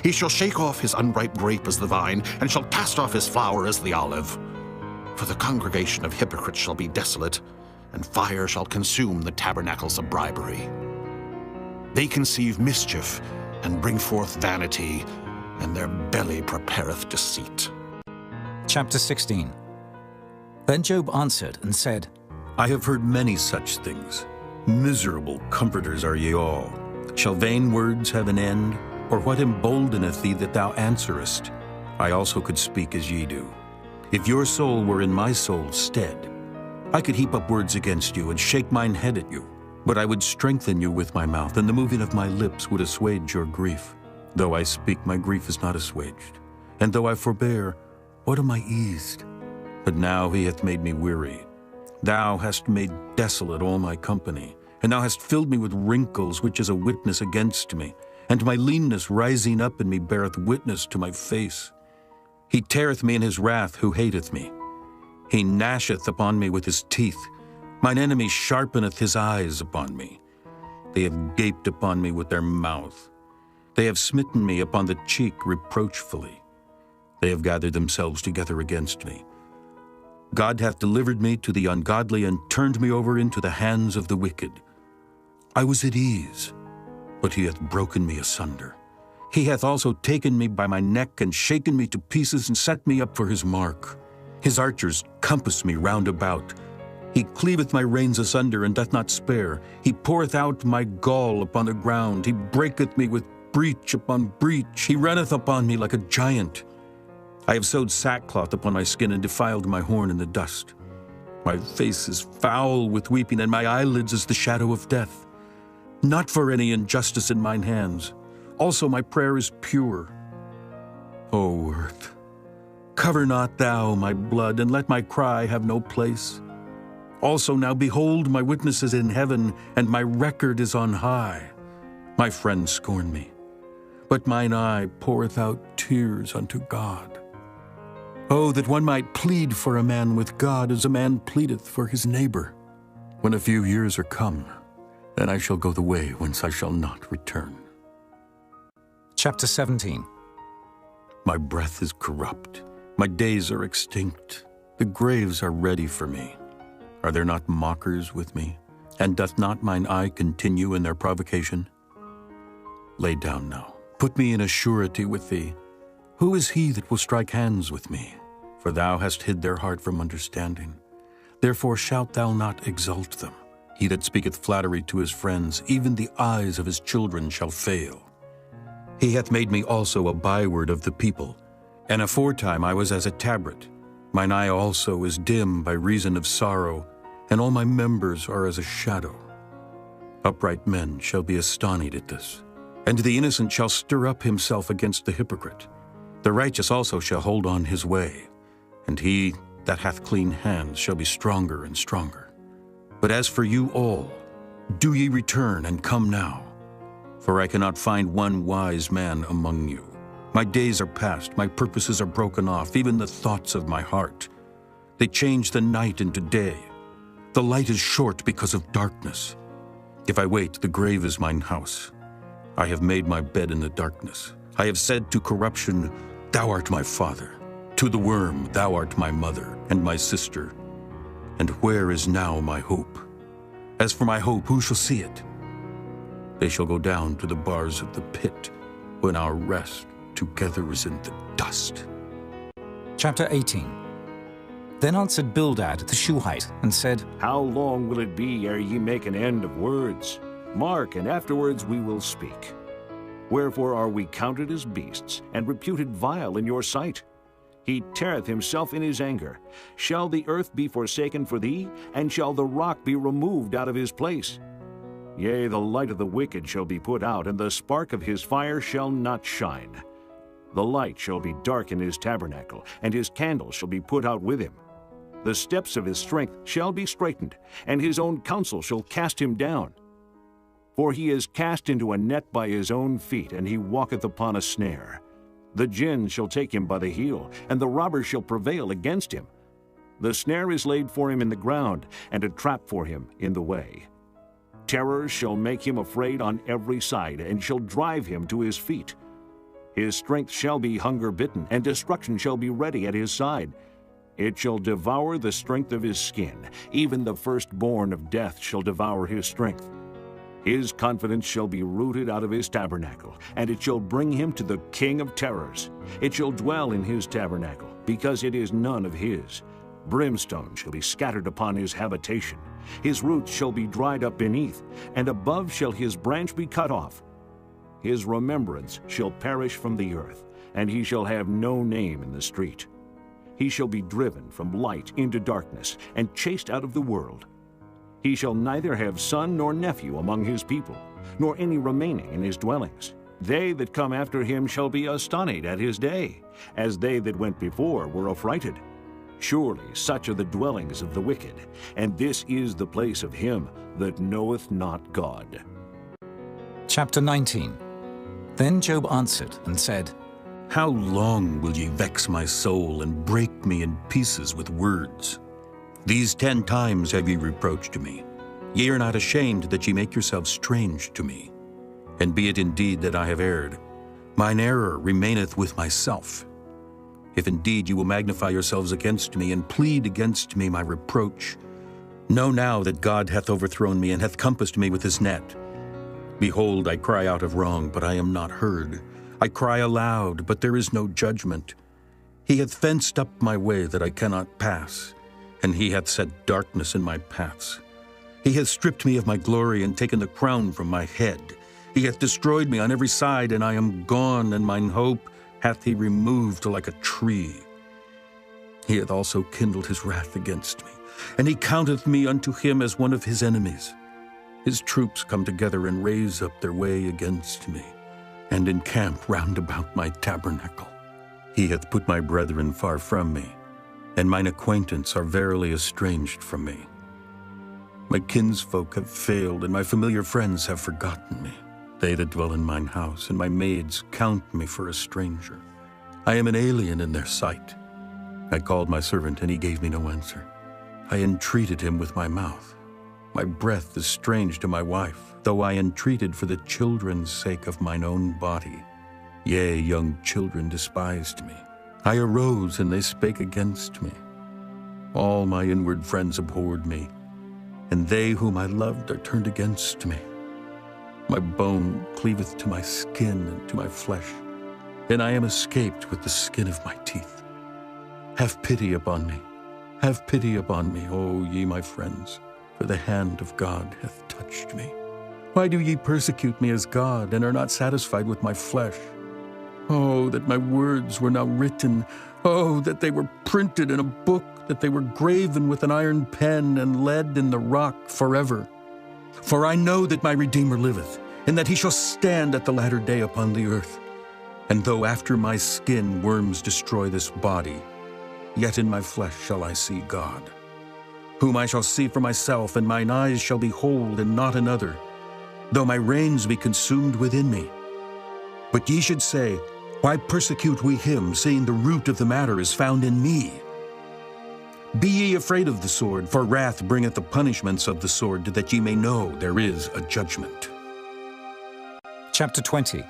He shall shake off his unripe grape as the vine, and shall cast off his flower as the olive. For the congregation of hypocrites shall be desolate, and fire shall consume the tabernacles of bribery. They conceive mischief, and bring forth vanity, and their belly prepareth deceit. Chapter 16. Then Job answered and said, I have heard many such things. Miserable comforters are ye all. Shall vain words have an end? Or what emboldeneth thee that thou answerest? I also could speak as ye do. If your soul were in my soul's stead, I could heap up words against you and shake mine head at you. But I would strengthen you with my mouth, and the moving of my lips would assuage your grief. Though I speak, my grief is not assuaged. And though I forbear, what am I eased? But now he hath made me weary. Thou hast made desolate all my company, and thou hast filled me with wrinkles, which is a witness against me. And my leanness rising up in me beareth witness to my face. He teareth me in his wrath who hateth me. He gnasheth upon me with his teeth. Mine enemy sharpeneth his eyes upon me. They have gaped upon me with their mouth. They have smitten me upon the cheek reproachfully. They have gathered themselves together against me. God hath delivered me to the ungodly, and turned me over into the hands of the wicked. I was at ease, but he hath broken me asunder. He hath also taken me by my neck, and shaken me to pieces, and set me up for his mark. His archers compass me round about. He cleaveth my reins asunder, and doth not spare. He poureth out my gall upon the ground. He breaketh me with breach upon breach. He runneth upon me like a giant. I have sewed sackcloth upon my skin, and defiled my horn in the dust. My face is foul with weeping, and my eyelids is the shadow of death. Not for any injustice in mine hands. Also my prayer is pure. O earth, cover not thou my blood, and let my cry have no place. Also now behold, my witness is in heaven, and my record is on high. My friends scorn me, but mine eye poureth out tears unto God. Oh, that one might plead for a man with God as a man pleadeth for his neighbor. When a few years are come, then I shall go the way whence I shall not return. Chapter 17. My breath is corrupt. My days are extinct. The graves are ready for me. Are there not mockers with me? And doth not mine eye continue in their provocation? Lay down now. Put me in a surety with thee. Who is he that will strike hands with me? For thou hast hid their heart from understanding. Therefore shalt thou not exalt them. He that speaketh flattery to his friends, even the eyes of his children shall fail. He hath made me also a byword of the people, and aforetime I was as a tabret. Mine eye also is dim by reason of sorrow, and all my members are as a shadow. Upright men shall be astonished at this, and the innocent shall stir up himself against the hypocrite. The righteous also shall hold on his way, and he that hath clean hands shall be stronger and stronger. But as for you all, do ye return and come now, for I cannot find one wise man among you. My days are past, my purposes are broken off, even the thoughts of my heart. They change the night into day. The light is short because of darkness. If I wait, the grave is mine house. I have made my bed in the darkness. I have said to corruption, Thou art my father. To the worm, Thou art my mother and my sister. And where is now my hope? As for my hope, who shall see it? They shall go down to the bars of the pit, when our rest together is in the dust. Chapter 18. Then answered Bildad the Shuhite, and said, How long will it be ere ye make an end of words? Mark, and afterwards we will speak. Wherefore are we counted as beasts, and reputed vile in your sight? He teareth himself in his anger. Shall the earth be forsaken for thee, and shall the rock be removed out of his place? Yea, the light of the wicked shall be put out, and the spark of his fire shall not shine. The light shall be dark in his tabernacle, and his candle shall be put out with him. The steps of his strength shall be straightened, and his own counsel shall cast him down. For he is cast into a net by his own feet, and he walketh upon a snare. The gin shall take him by the heel, and the robber shall prevail against him. The snare is laid for him in the ground, and a trap for him in the way. Terrors shall make him afraid on every side, and shall drive him to his feet. His strength shall be hunger-bitten, and destruction shall be ready at his side. It shall devour the strength of his skin. Even the firstborn of death shall devour his strength. His confidence shall be rooted out of his tabernacle, and it shall bring him to the king of terrors. It shall dwell in his tabernacle, because it is none of his. Brimstone shall be scattered upon his habitation. His roots shall be dried up beneath, and above shall his branch be cut off. His remembrance shall perish from the earth, and he shall have no name in the street. He shall be driven from light into darkness, and chased out of the world. He shall neither have son nor nephew among his people, nor any remaining in his dwellings. They that come after him shall be astonished at his day, as they that went before were affrighted. Surely such are the dwellings of the wicked, and this is the place of him that knoweth not God. Chapter 19. Then Job answered and said, How long will ye vex my soul, and break me in pieces with words? These 10 times have ye reproached me. Ye are not ashamed that ye make yourselves strange to me. And be it indeed that I have erred, mine error remaineth with myself. If indeed you will magnify yourselves against me, and plead against me my reproach, know now that God hath overthrown me, and hath compassed me with his net. Behold, I cry out of wrong, but I am not heard. I cry aloud, but there is no judgment. He hath fenced up my way that I cannot pass, and he hath set darkness in my paths. He hath stripped me of my glory, and taken the crown from my head. He hath destroyed me on every side, and I am gone, and mine hope hath he removed like a tree. He hath also kindled his wrath against me, and he counteth me unto him as one of his enemies. His troops come together and raise up their way against me, and encamp round about my tabernacle. He hath put my brethren far from me, and mine acquaintance are verily estranged from me. My kinsfolk have failed, and my familiar friends have forgotten me. They that dwell in mine house, and my maids count me for a stranger. I am an alien in their sight. I called my servant, and he gave me no answer. I entreated him with my mouth. My breath is strange to my wife, though I entreated for the children's sake of mine own body. Yea, young children despised me. I arose, and they spake against me. All my inward friends abhorred me, and they whom I loved are turned against me. My bone cleaveth to my skin and to my flesh, and I am escaped with the skin of my teeth. Have pity upon me, have pity upon me, O ye my friends, for the hand of God hath touched me. Why do ye persecute me as God, and are not satisfied with my flesh? Oh, that my words were now written. Oh, that they were printed in a book, that they were graven with an iron pen and lead in the rock forever. For I know that my Redeemer liveth, and that he shall stand at the latter day upon the earth. And though after my skin worms destroy this body, yet in my flesh shall I see God, whom I shall see for myself, and mine eyes shall behold, and not another, though my reins be consumed within me. But ye should say, why persecute we him, seeing the root of the matter is found in me? Be ye afraid of the sword, for wrath bringeth the punishments of the sword, that ye may know there is a judgment. Chapter 20.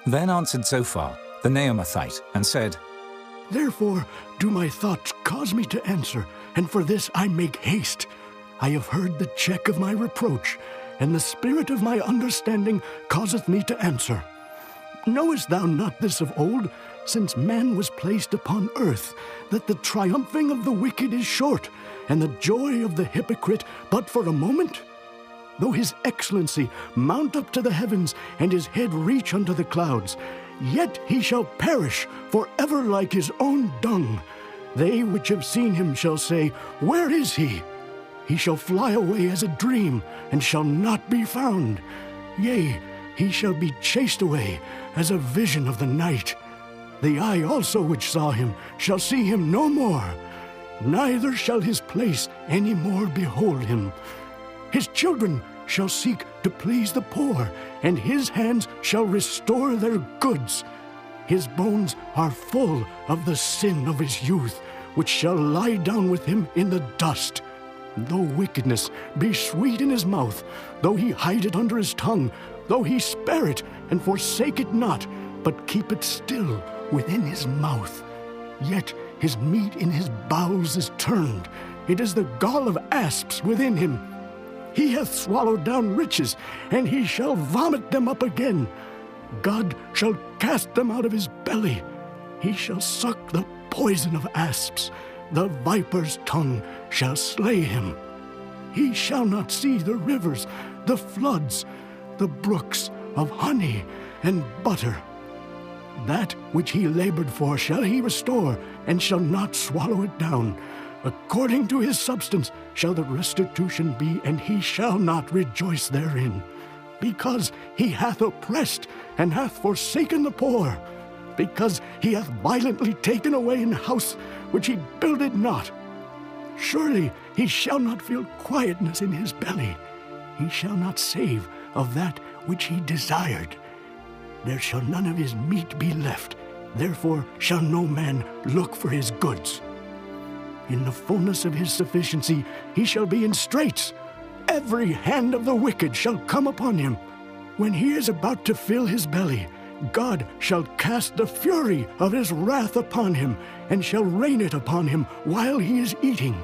Then answered Zophar, the Naamathite, and said, Therefore do my thoughts cause me to answer, and for this I make haste. I have heard the check of my reproach, and the spirit of my understanding causeth me to answer. Knowest thou not this of old, since man was placed upon earth, that the triumphing of the wicked is short, and the joy of the hypocrite but for a moment? Though his excellency mount up to the heavens, and his head reach unto the clouds, yet he shall perish forever like his own dung. They which have seen him shall say, Where is he? He shall fly away as a dream, and shall not be found. Yea, he shall be chased away as a vision of the night. The eye also which saw him shall see him no more, neither shall his place any more behold him. His children shall seek to please the poor, and his hands shall restore their goods. His bones are full of the sin of his youth, which shall lie down with him in the dust. Though wickedness be sweet in his mouth, though he hide it under his tongue, though he spare it and forsake it not, but keep it still within his mouth, yet his meat in his bowels is turned. It is the gall of asps within him. He hath swallowed down riches, and he shall vomit them up again. God shall cast them out of his belly. He shall suck the poison of asps. The viper's tongue shall slay him. He shall not see the rivers, the floods, the brooks of honey and butter. That which he labored for shall he restore, and shall not swallow it down. According to his substance shall the restitution be, and he shall not rejoice therein. Because he hath oppressed, and hath forsaken the poor. Because he hath violently taken away an house which he builded not. Surely he shall not feel quietness in his belly. He shall not save of that which he desired. There shall none of his meat be left. Therefore shall no man look for his goods. In the fullness of his sufficiency he shall be in straits. Every hand of the wicked shall come upon him. When he is about to fill his belly, God shall cast the fury of his wrath upon him, and shall rain it upon him while he is eating.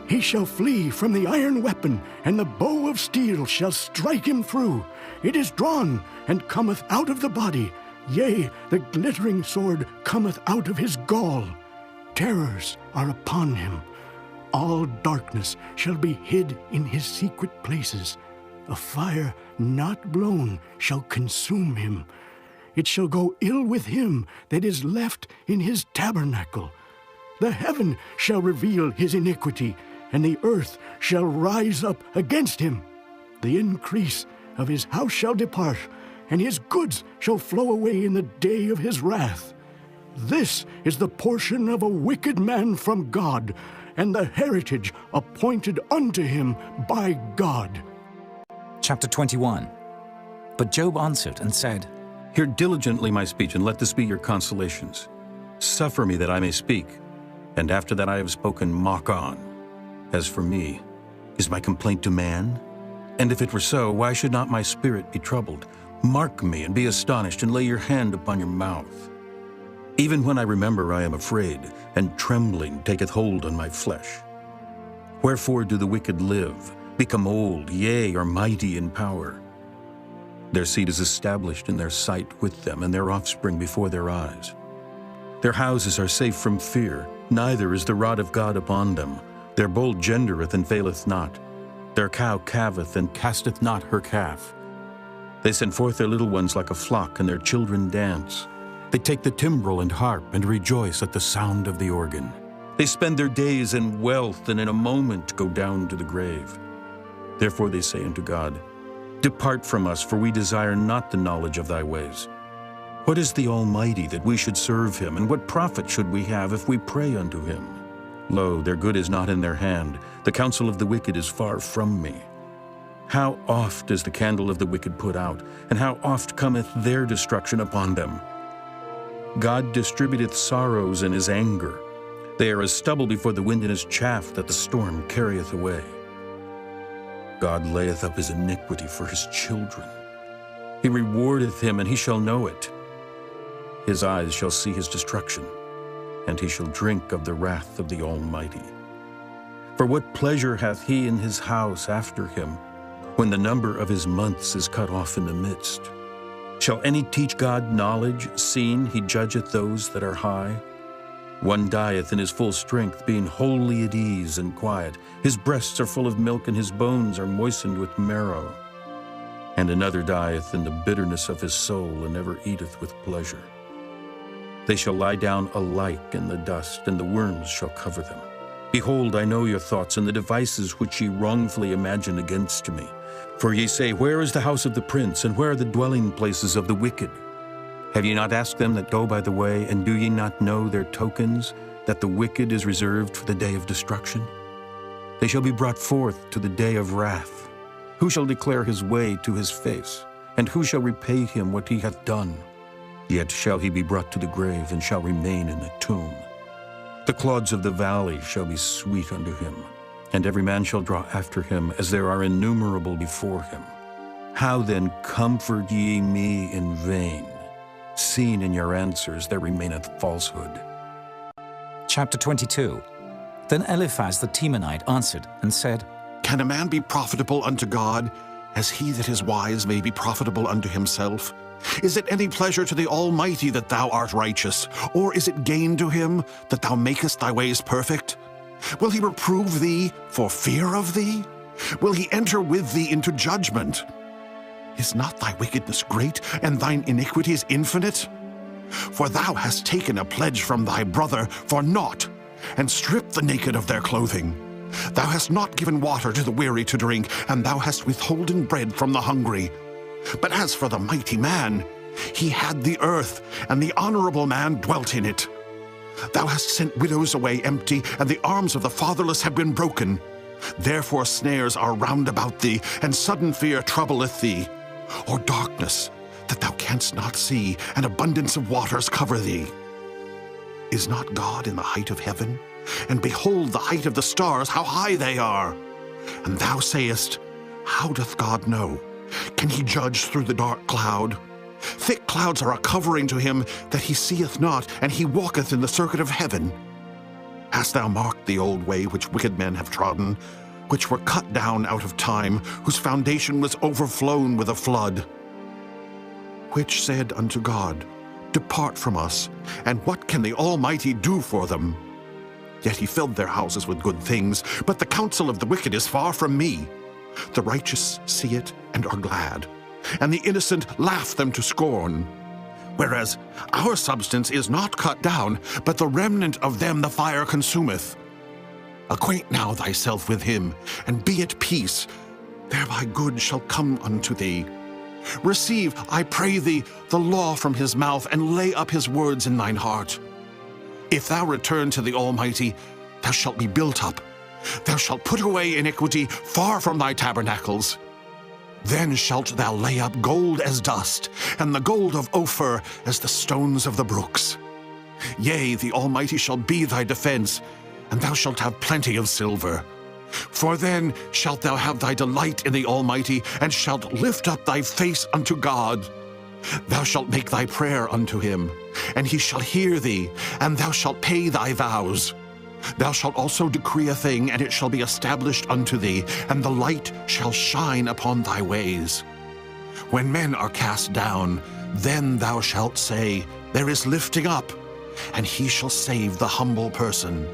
He shall flee from the iron weapon, and the bow of steel shall strike him through. It is drawn, and cometh out of the body. Yea, the glittering sword cometh out of his gall. Terrors are upon him. all darkness shall be hid in his secret places. A fire not blown shall consume him. It shall go ill with him that is left in his tabernacle. The heaven shall reveal his iniquity, and the earth shall rise up against him. The increase of his house shall depart, and his goods shall flow away in the day of his wrath. This is the portion of a wicked man from God, and the heritage appointed unto him by God. Chapter 21. But Job answered and said, Hear diligently my speech, and let this be your consolations. Suffer me that I may speak, and after that I have spoken, mock on. As for me, is my complaint to man? And if it were so, why should not my spirit be troubled? Mark me, and be astonished, and lay your hand upon your mouth. Even when I remember, I am afraid, and trembling taketh hold on my flesh. Wherefore do the wicked live, become old, yea, are mighty in power? Their seed is established in their sight with them, and their offspring before their eyes. Their houses are safe from fear, neither is the rod of God upon them. Their bull gendereth and faileth not. Their cow calveth and casteth not her calf. They send forth their little ones like a flock, and their children dance. They take the timbrel and harp, and rejoice at the sound of the organ. They spend their days in wealth, and in a moment go down to the grave. Therefore they say unto God, Depart from us, for we desire not the knowledge of thy ways. What is the Almighty that we should serve him, and what profit should we have if we pray unto him? Lo, their good is not in their hand, the counsel of the wicked is far from me. How oft is the candle of the wicked put out, and how oft cometh their destruction upon them? God distributeth sorrows in his anger. They are as stubble before the wind, and as chaff that the storm carrieth away. God layeth up his iniquity for his children. He rewardeth him, and he shall know it. His eyes shall see his destruction, and he shall drink of the wrath of the Almighty. For what pleasure hath he in his house after him, when the number of his months is cut off in the midst? Shall any teach God knowledge, seeing he judgeth those that are high? One dieth in his full strength, being wholly at ease and quiet. His breasts are full of milk, and his bones are moistened with marrow. And another dieth in the bitterness of his soul, and never eateth with pleasure. They shall lie down alike in the dust, and the worms shall cover them. Behold, I know your thoughts, and the devices which ye wrongfully imagine against me. For ye say, Where is the house of the prince, and where are the dwelling places of the wicked? Have ye not asked them that go by the way, and do ye not know their tokens, that the wicked is reserved for the day of destruction? They shall be brought forth to the day of wrath. Who shall declare his way to his face? And who shall repay him what he hath done? Yet shall he be brought to the grave, and shall remain in the tomb. The clods of the valley shall be sweet unto him, and every man shall draw after him, as there are innumerable before him. How then comfort ye me in vain? Seeing in your answers there remaineth falsehood. Chapter 22. Then Eliphaz the Temanite answered and said, Can a man be profitable unto God, as he that is wise may be profitable unto himself? Is it any pleasure to the Almighty that thou art righteous, or is it gain to him that thou makest thy ways perfect? Will he reprove thee for fear of thee? Will he enter with thee into judgment? Is not thy wickedness great, and thine iniquities infinite? For thou hast taken a pledge from thy brother for naught, and stripped the naked of their clothing. Thou hast not given water to the weary to drink, and thou hast withholden bread from the hungry. But as for the mighty man, he had the earth, and the honorable man dwelt in it. Thou hast sent widows away empty, and the arms of the fatherless have been broken. Therefore snares are round about thee, and sudden fear troubleth thee. Or darkness, that thou canst not see, and abundance of waters cover thee. Is not God in the height of heaven? And behold the height of the stars, how high they are! And thou sayest, How doth God know? Can he judge through the dark cloud? Thick clouds are a covering to him that he seeth not, and he walketh in the circuit of heaven. Hast thou marked the old way which wicked men have trodden, which were cut down out of time, whose foundation was overflown with a flood? Which said unto God, Depart from us, and what can the Almighty do for them? Yet he filled their houses with good things, but the counsel of the wicked is far from me. The righteous see it and are glad, and the innocent laugh them to scorn. Whereas our substance is not cut down, but the remnant of them the fire consumeth. Acquaint now thyself with him, and be at peace, thereby good shall come unto thee. Receive, I pray thee, the law from his mouth, and lay up his words in thine heart. If thou return to the Almighty, thou shalt be built up. Thou shalt put away iniquity far from thy tabernacles. Then shalt thou lay up gold as dust, and the gold of Ophir as the stones of the brooks. Yea, the Almighty shall be thy defense, and thou shalt have plenty of silver. For then shalt thou have thy delight in the Almighty, and shalt lift up thy face unto God. Thou shalt make thy prayer unto him, and he shall hear thee, and thou shalt pay thy vows. Thou shalt also decree a thing, and it shall be established unto thee, and the light shall shine upon thy ways. When men are cast down, then thou shalt say, There is lifting up, and he shall save the humble person.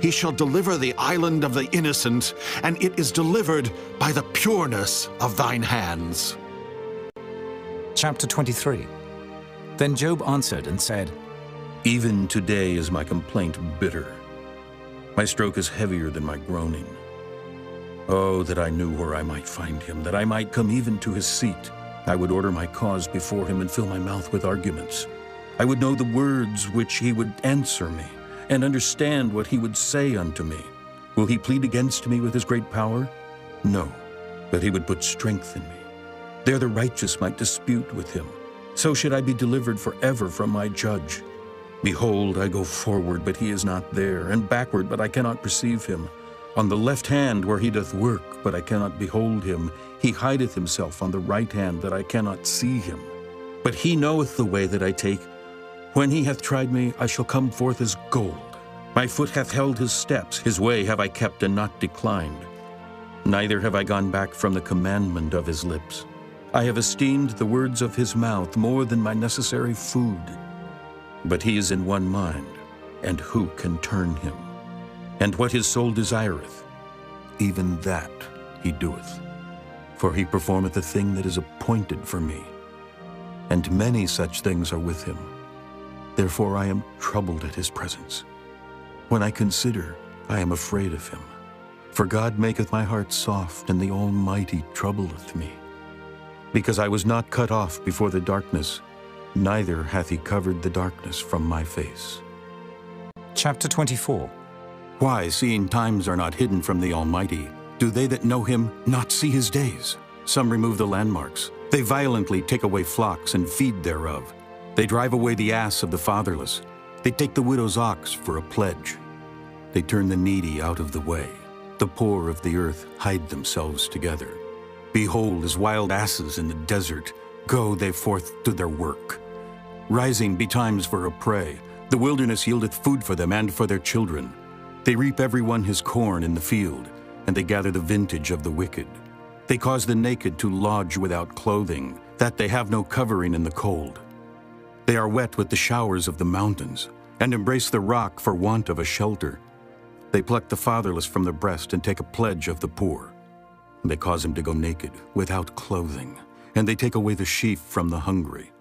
He shall deliver the island of the innocent, and it is delivered by the pureness of thine hands. Chapter 23. Then Job answered and said, Even today is my complaint bitter. My stroke is heavier than my groaning. Oh, that I knew where I might find him, that I might come even to his seat. I would order my cause before him and fill my mouth with arguments. I would know the words which he would answer me, and understand what he would say unto me. Will he plead against me with his great power? No, but he would put strength in me. There the righteous might dispute with him. So should I be delivered forever from my judge. Behold, I go forward, but he is not there, and backward, but I cannot perceive him. On the left hand where he doth work, but I cannot behold him. He hideth himself on the right hand, that I cannot see him. But he knoweth the way that I take. When he hath tried me, I shall come forth as gold. My foot hath held his steps, his way have I kept and not declined. Neither have I gone back from the commandment of his lips. I have esteemed the words of his mouth more than my necessary food. But he is in one mind, and who can turn him? And what his soul desireth, even that he doeth. For he performeth a thing that is appointed for me, and many such things are with him. Therefore I am troubled at his presence. When I consider, I am afraid of him. For God maketh my heart soft, and the Almighty troubleth me. Because I was not cut off before the darkness, neither hath he covered the darkness from my face. Chapter 24. Why, seeing times are not hidden from the Almighty, do they that know him not see his days? Some remove the landmarks. They violently take away flocks and feed thereof. They drive away the ass of the fatherless. They take the widow's ox for a pledge. They turn the needy out of the way. The poor of the earth hide themselves together. Behold, as wild asses in the desert, go they forth to their work. Rising betimes for a prey, the wilderness yieldeth food for them and for their children. They reap every one his corn in the field, and they gather the vintage of the wicked. They cause the naked to lodge without clothing, that they have no covering in the cold. They are wet with the showers of the mountains, and embrace the rock for want of a shelter. They pluck the fatherless from the breast and take a pledge of the poor. They cause him to go naked, without clothing, and they take away the sheaf from the hungry,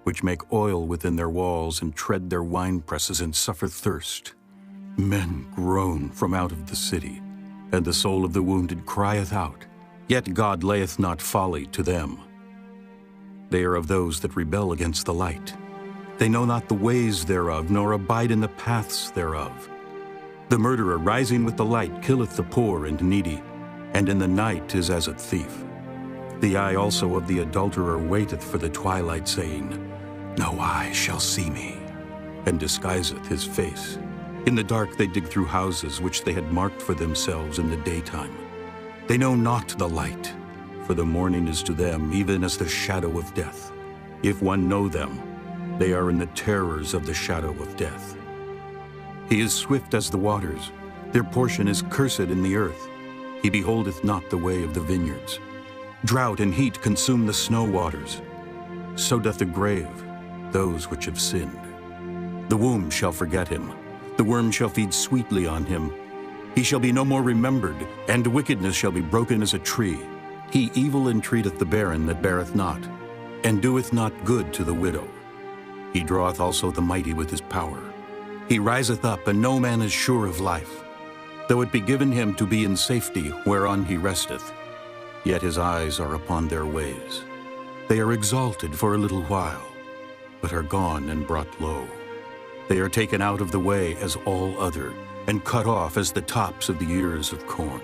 which make oil within their walls and tread their winepresses and suffer thirst. Men groan from out of the city, and the soul of the wounded crieth out, yet God layeth not folly to them. They are of those that rebel against the light. They know not the ways thereof, nor abide in the paths thereof. The murderer rising with the light killeth the poor and needy, and in the night is as a thief. The eye also of the adulterer waiteth for the twilight, saying, No eye shall see me, and disguiseth his face. In the dark they dig through houses which they had marked for themselves in the daytime. They know not the light, for the morning is to them even as the shadow of death. If one know them, they are in the terrors of the shadow of death. He is swift as the waters, their portion is cursed in the earth. He beholdeth not the way of the vineyards. Drought and heat consume the snow waters. So doth the grave those which have sinned. The womb shall forget him. The worm shall feed sweetly on him. He shall be no more remembered, and wickedness shall be broken as a tree. He evil entreateth the barren that beareth not, and doeth not good to the widow. He draweth also the mighty with his power. He riseth up, and no man is sure of life. Though it be given him to be in safety, whereon he resteth, yet his eyes are upon their ways. They are exalted for a little while, but are gone and brought low. They are taken out of the way as all other, and cut off as the tops of the ears of corn.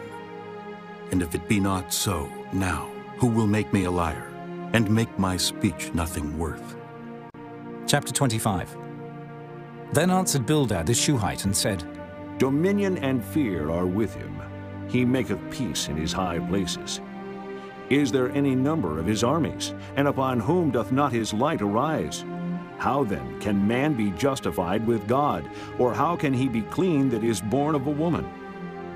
And if it be not so, now, who will make me a liar, and make my speech nothing worth? Chapter 25. Then answered Bildad the Shuhite and said, Dominion and fear are with him. He maketh peace in his high places. Is there any number of his armies? And upon whom doth not his light arise? How then can man be justified with God? Or how can he be clean that is born of a woman?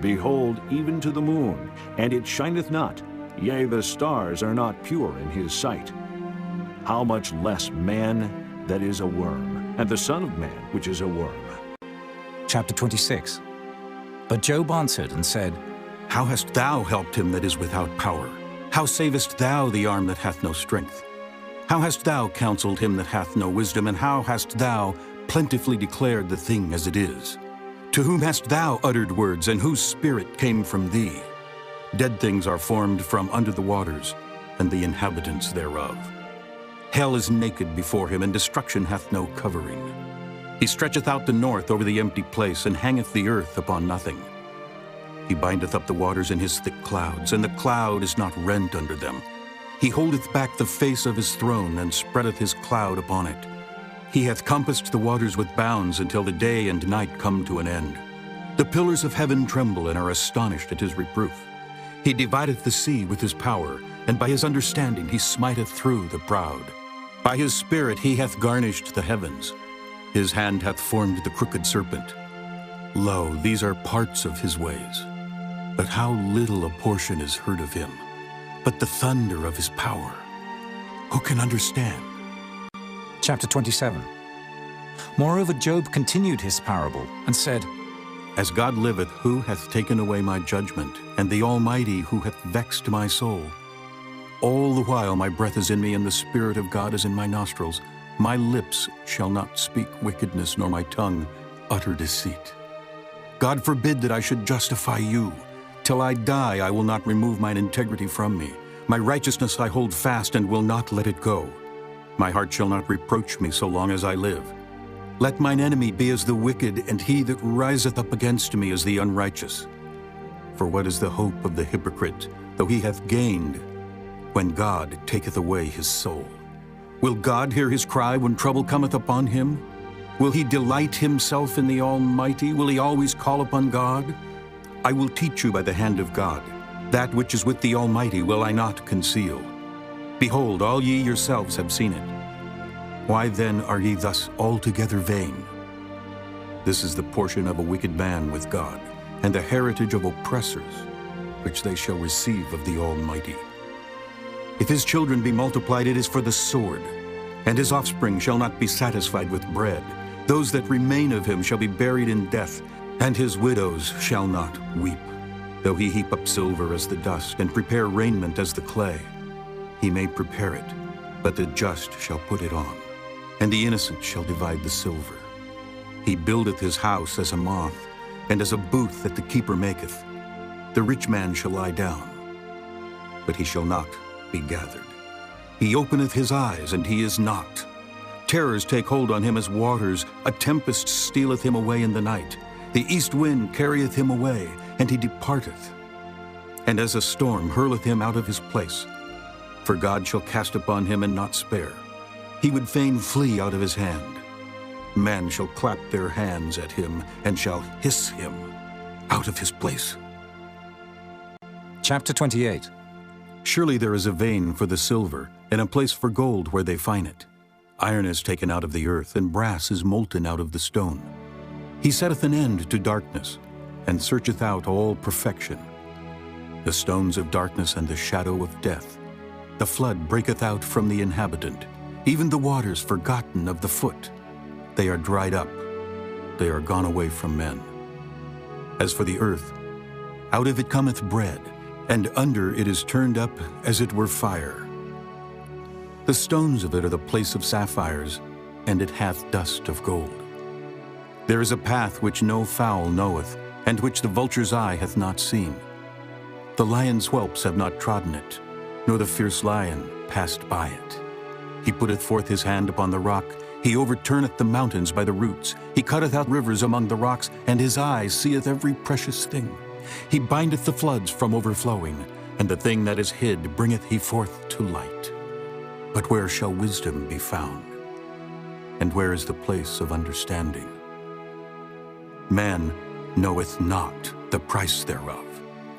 Behold, even to the moon, and it shineth not, yea, the stars are not pure in his sight. How much less man that is a worm, and the Son of Man which is a worm? Chapter 26. But Job answered and said, How hast thou helped him that is without power? How savest thou the arm that hath no strength? How hast thou counseled him that hath no wisdom, and how hast thou plentifully declared the thing as it is? To whom hast thou uttered words, and whose spirit came from thee? Dead things are formed from under the waters, and the inhabitants thereof. Hell is naked before him, and destruction hath no covering. He stretcheth out the north over the empty place, and hangeth the earth upon nothing. He bindeth up the waters in his thick clouds, and the cloud is not rent under them. He holdeth back the face of his throne, and spreadeth his cloud upon it. He hath compassed the waters with bounds until the day and night come to an end. The pillars of heaven tremble and are astonished at his reproof. He divideth the sea with his power, and by his understanding he smiteth through the proud. By his spirit he hath garnished the heavens. His hand hath formed the crooked serpent. Lo, these are parts of his ways. But how little a portion is heard of him. But the thunder of his power, who can understand? Chapter 27. Moreover, Job continued his parable and said, As God liveth, who hath taken away my judgment, and the Almighty, who hath vexed my soul? All the while my breath is in me, and the Spirit of God is in my nostrils. My lips shall not speak wickedness, nor my tongue utter deceit. God forbid that I should justify you. Till I die, I will not remove mine integrity from me. My righteousness I hold fast and will not let it go. My heart shall not reproach me so long as I live. Let mine enemy be as the wicked, and he that riseth up against me as the unrighteous. For what is the hope of the hypocrite, though he hath gained, when God taketh away his soul? Will God hear his cry when trouble cometh upon him? Will he delight himself in the Almighty? Will he always call upon God? I will teach you by the hand of God. That which is with the Almighty will I not conceal. Behold, all ye yourselves have seen it. Why then are ye thus altogether vain? This is the portion of a wicked man with God, and the heritage of oppressors, which they shall receive of the Almighty. If his children be multiplied, it is for the sword, and his offspring shall not be satisfied with bread. Those that remain of him shall be buried in death, and his widows shall not weep. Though he heap up silver as the dust, and prepare raiment as the clay, he may prepare it, but the just shall put it on, and the innocent shall divide the silver. He buildeth his house as a moth, and as a booth that the keeper maketh. The rich man shall lie down, but he shall not be gathered. He openeth his eyes, and he is not. Terrors take hold on him as waters. A tempest stealeth him away in the night. The east wind carrieth him away, and he departeth. And as a storm hurleth him out of his place. For God shall cast upon him and not spare. He would fain flee out of his hand. Men shall clap their hands at him, and shall hiss him out of his place. Chapter 28. Surely there is a vein for the silver, and a place for gold where they find it. Iron is taken out of the earth, and brass is molten out of the stone. He setteth an end to darkness, and searcheth out all perfection. The stones of darkness and the shadow of death. The flood breaketh out from the inhabitant, even the waters forgotten of the foot. They are dried up. they are gone away from men. As for the earth, out of it cometh bread, and under it is turned up as it were fire. The stones of it are the place of sapphires, and it hath dust of gold. There is a path which no fowl knoweth, and which the vulture's eye hath not seen. The lion's whelps have not trodden it, nor the fierce lion passed by it. He putteth forth his hand upon the rock, he overturneth the mountains by the roots. He cutteth out rivers among the rocks, and his eye seeth every precious thing. He bindeth the floods from overflowing, and the thing that is hid bringeth he forth to light. But where shall wisdom be found? And where is the place of understanding? Man knoweth not the price thereof,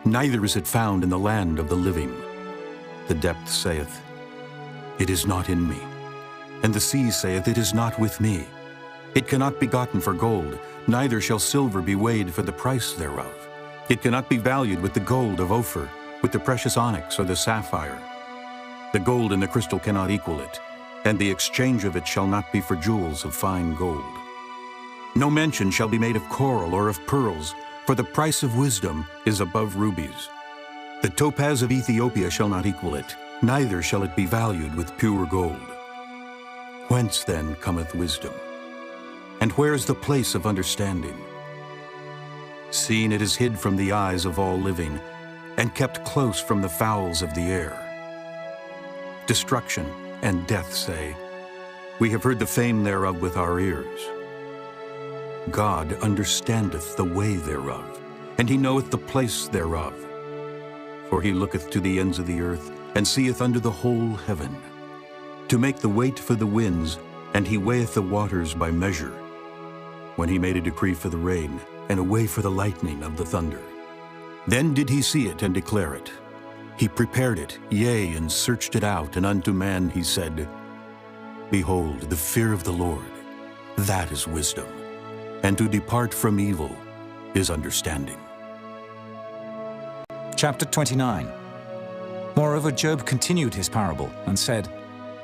neither is it found in the land of the living. The depth saith, It is not in me. And the sea saith, It is not with me. It cannot be gotten for gold, neither shall silver be weighed for the price thereof. It cannot be valued with the gold of Ophir, with the precious onyx or the sapphire. The gold and the crystal cannot equal it, and the exchange of it shall not be for jewels of fine gold. No mention shall be made of coral or of pearls, for the price of wisdom is above rubies. The topaz of Ethiopia shall not equal it, neither shall it be valued with pure gold. Whence then cometh wisdom? And where is the place of understanding? Seeing it is hid from the eyes of all living, and kept close from the fowls of the air. Destruction and death say, We have heard the fame thereof with our ears. God understandeth the way thereof, and he knoweth the place thereof. For he looketh to the ends of the earth, and seeth under the whole heaven, to make the weight for the winds, and he weigheth the waters by measure. When he made a decree for the rain, and a way for the lightning of the thunder. Then did he see it and declare it. He prepared it, yea, and searched it out, and unto man he said, Behold, the fear of the Lord, that is wisdom, and to depart from evil is understanding. Chapter 29. Moreover, Job continued his parable and said,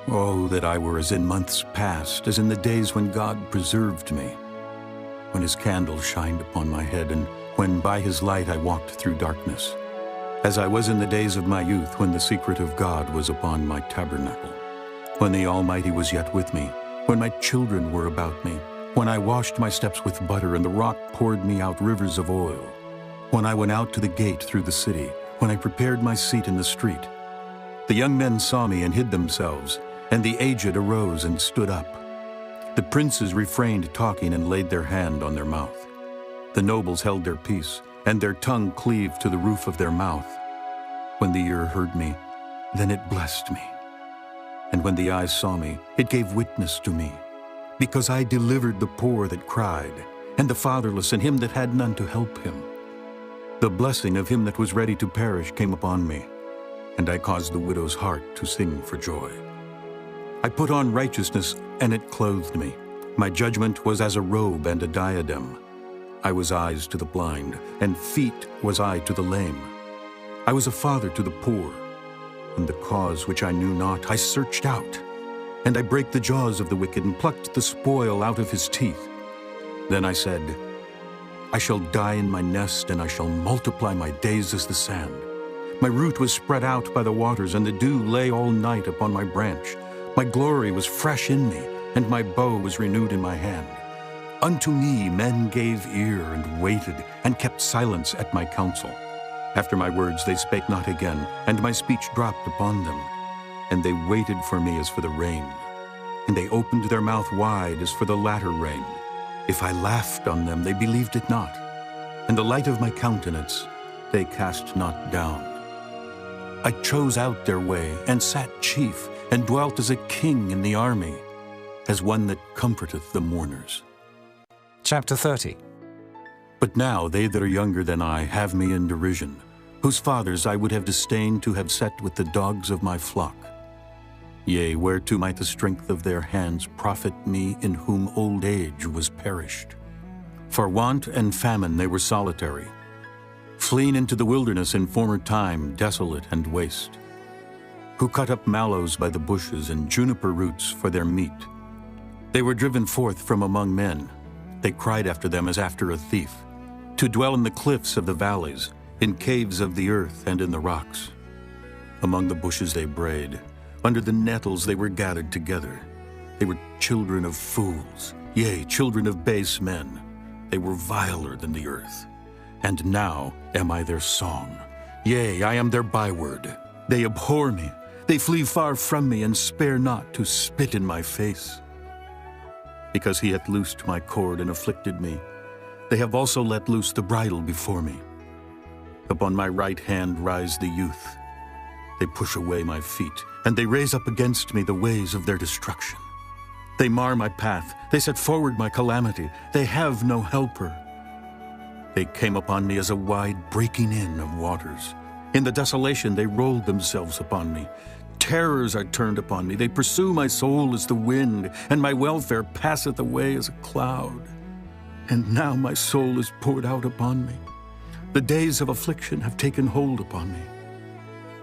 Oh, that I were as in months past, as in the days when God preserved me, when his candle shined upon my head, and when by his light I walked through darkness, as I was in the days of my youth, when the secret of God was upon my tabernacle, when the Almighty was yet with me, when my children were about me, when I washed my steps with butter, and the rock poured me out rivers of oil, when I went out to the gate through the city, when I prepared my seat in the street. The young men saw me and hid themselves, and the aged arose and stood up. The princes refrained talking and laid their hand on their mouth. The nobles held their peace, and their tongue cleaved to the roof of their mouth. When the ear heard me, then it blessed me. And when the eyes saw me, it gave witness to me. Because I delivered the poor that cried, and the fatherless, and him that had none to help him. The blessing of him that was ready to perish came upon me, and I caused the widow's heart to sing for joy. I put on righteousness, and it clothed me. My judgment was as a robe and a diadem. I was eyes to the blind, and feet was I to the lame. I was a father to the poor, and the cause which I knew not I searched out. And I brake the jaws of the wicked, and plucked the spoil out of his teeth. Then I said, I shall die in my nest, and I shall multiply my days as the sand. My root was spread out by the waters, and the dew lay all night upon my branch. My glory was fresh in me, and my bow was renewed in my hand. Unto me men gave ear, and waited, and kept silence at my counsel. After my words they spake not again, and my speech dropped upon them. And they waited for me as for the rain, and they opened their mouth wide as for the latter rain. If I laughed on them, they believed it not, and the light of my countenance they cast not down. I chose out their way, and sat chief, and dwelt as a king in the army, as one that comforteth the mourners. Chapter 30. But now they that are younger than I have me in derision, whose fathers I would have disdained to have set with the dogs of my flock. Yea, whereto might the strength of their hands profit me, in whom old age was perished? For want and famine they were solitary, fleeing into the wilderness in former time, desolate and waste, who cut up mallows by the bushes and juniper roots for their meat. They were driven forth from among men. They cried after them as after a thief, to dwell in the cliffs of the valleys, in caves of the earth and in the rocks. Among the bushes they brayed, under the nettles they were gathered together. They were children of fools, yea, children of base men. They were viler than the earth. And now am I their song. Yea, I am their byword. They abhor me. They flee far from me, and spare not to spit in my face. Because he hath loosed my cord and afflicted me, they have also let loose the bridle before me. Upon my right hand rise the youth. They push away my feet, and they raise up against me the ways of their destruction. They mar my path. They set forward my calamity. They have no helper. They came upon me as a wide breaking in of waters. In the desolation they rolled themselves upon me. Terrors are turned upon me. They pursue my soul as the wind, and my welfare passeth away as a cloud. And now my soul is poured out upon me. The days of affliction have taken hold upon me.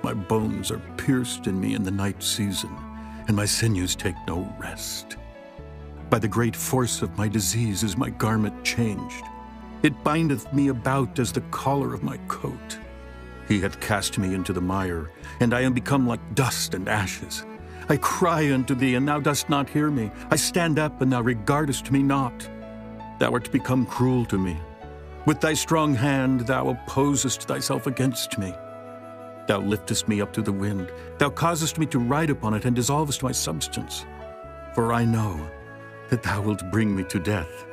My bones are pierced in me in the night season, and my sinews take no rest. By the great force of my disease is my garment changed. It bindeth me about as the collar of my coat. He hath cast me into the mire, and I am become like dust and ashes. I cry unto thee, and thou dost not hear me. I stand up, and thou regardest me not. Thou art become cruel to me. With thy strong hand thou opposest thyself against me. Thou liftest me up to the wind. Thou causest me to ride upon it, and dissolvest my substance. For I know that thou wilt bring me to death,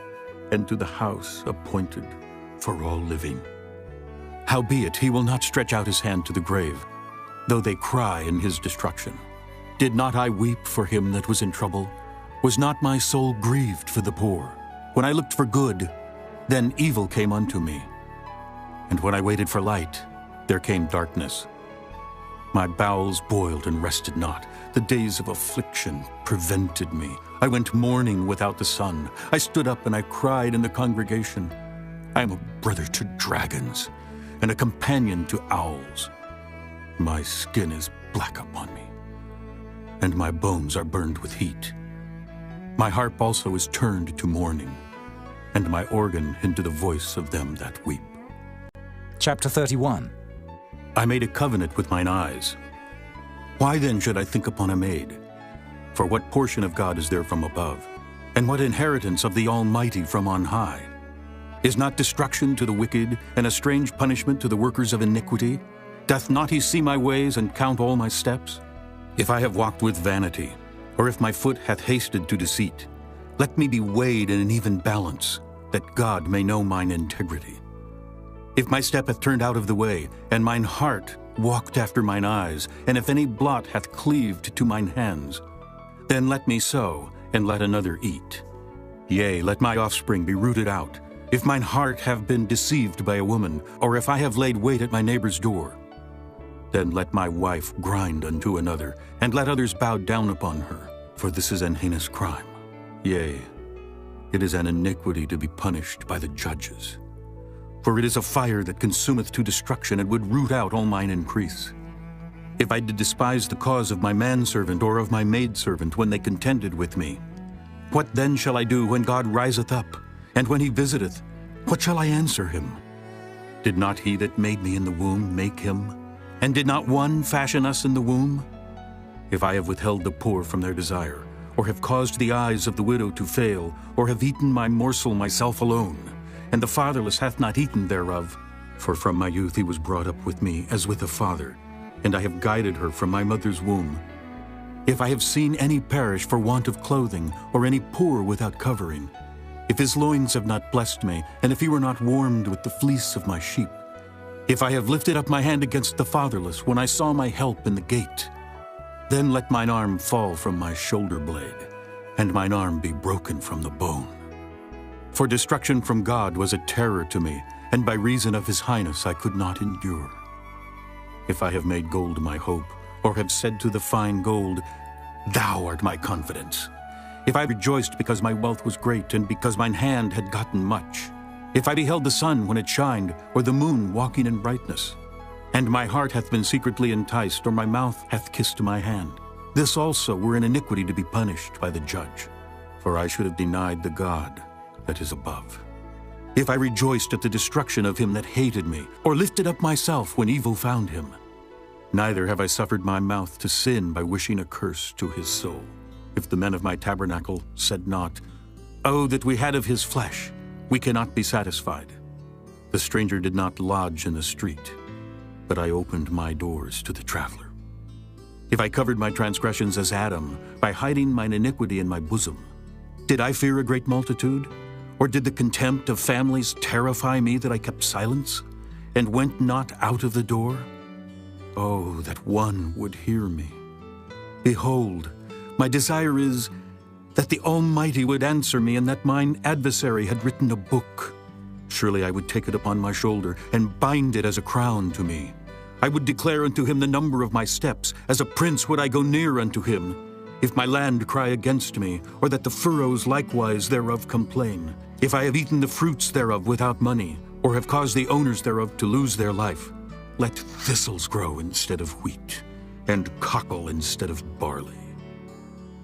and to the house appointed for all living. Howbeit he will not stretch out his hand to the grave, though they cry in his destruction. Did not I weep for him that was in trouble? Was not my soul grieved for the poor? When I looked for good, then evil came unto me. And when I waited for light, there came darkness. My bowels boiled and rested not. The days of affliction prevented me. I went mourning without the sun. I stood up and I cried in the congregation. I am a brother to dragons, and a companion to owls. My skin is black upon me, and my bones are burned with heat. My harp also is turned to mourning, and my organ into the voice of them that weep. Chapter 31. I made a covenant with mine eyes. Why then should I think upon a maid? For what portion of God is there from above? And what inheritance of the Almighty from on high? Is not destruction to the wicked, and a strange punishment to the workers of iniquity? Doth not he see my ways, and count all my steps? If I have walked with vanity, or if my foot hath hasted to deceit, let me be weighed in an even balance, that God may know mine integrity. If my step hath turned out of the way, and mine heart walked after mine eyes, and if any blot hath cleaved to mine hands, then let me sow, and let another eat. Yea, let my offspring be rooted out. If mine heart have been deceived by a woman, or if I have laid wait at my neighbor's door, then let my wife grind unto another, and let others bow down upon her. For this is an heinous crime. Yea, it is an iniquity to be punished by the judges. For it is a fire that consumeth to destruction, and would root out all mine increase. If I did despise the cause of my manservant or of my maidservant when they contended with me, what then shall I do when God riseth up? And when he visiteth, what shall I answer him? Did not he that made me in the womb make him? And did not one fashion us in the womb? If I have withheld the poor from their desire, or have caused the eyes of the widow to fail, or have eaten my morsel myself alone, and the fatherless hath not eaten thereof, for from my youth he was brought up with me as with a father, and I have guided her from my mother's womb. If I have seen any perish for want of clothing, or any poor without covering, if his loins have not blessed me, and if he were not warmed with the fleece of my sheep, if I have lifted up my hand against the fatherless when I saw my help in the gate, then let mine arm fall from my shoulder blade, and mine arm be broken from the bone. For destruction from God was a terror to me, and by reason of his highness I could not endure. If I have made gold my hope, or have said to the fine gold, Thou art my confidence. If I rejoiced because my wealth was great, and because mine hand had gotten much, if I beheld the sun when it shined, or the moon walking in brightness, and my heart hath been secretly enticed, or my mouth hath kissed my hand, this also were an iniquity to be punished by the judge. For I should have denied the God that is above. If I rejoiced at the destruction of him that hated me, or lifted up myself when evil found him, neither have I suffered my mouth to sin by wishing a curse to his soul. If the men of my tabernacle said not, "Oh, that we had of his flesh, we cannot be satisfied." The stranger did not lodge in the street, but I opened my doors to the traveler. If I covered my transgressions as Adam, by hiding mine iniquity in my bosom, did I fear a great multitude? Or did the contempt of families terrify me that I kept silence, and went not out of the door? Oh, that one would hear me. Behold, my desire is that the Almighty would answer me, and that mine adversary had written a book. Surely I would take it upon my shoulder, and bind it as a crown to me. I would declare unto him the number of my steps. As a prince would I go near unto him. If my land cry against me, or that the furrows likewise thereof complain, if I have eaten the fruits thereof without money, or have caused the owners thereof to lose their life, let thistles grow instead of wheat, and cockle instead of barley.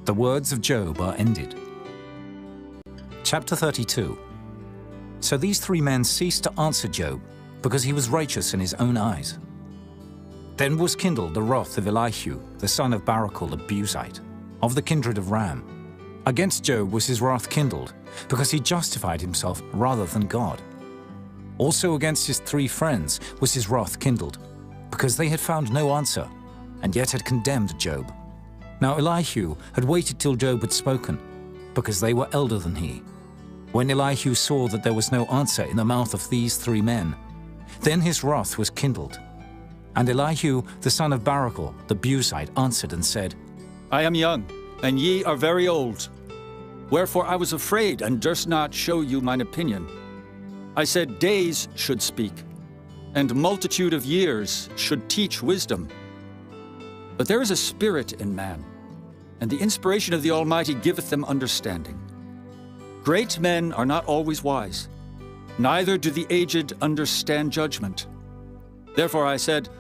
The words of Job are ended. Chapter 32. So these three men ceased to answer Job, because he was righteous in his own eyes. Then was kindled the wrath of Elihu, the son of Barachel the Buzite, of the kindred of Ram. Against Job was his wrath kindled, because he justified himself rather than God. Also against his three friends was his wrath kindled, because they had found no answer, and yet had condemned Job. Now Elihu had waited till Job had spoken, because they were elder than he. When Elihu saw that there was no answer in the mouth of these three men, then his wrath was kindled. And Elihu, the son of Barachel, the Buzite, answered and said, I am young, and ye are very old. Wherefore I was afraid, and durst not show you mine opinion. I said, days should speak, and multitude of years should teach wisdom. But there is a spirit in man, and the inspiration of the Almighty giveth them understanding. Great men are not always wise, neither do the aged understand judgment. Therefore I said,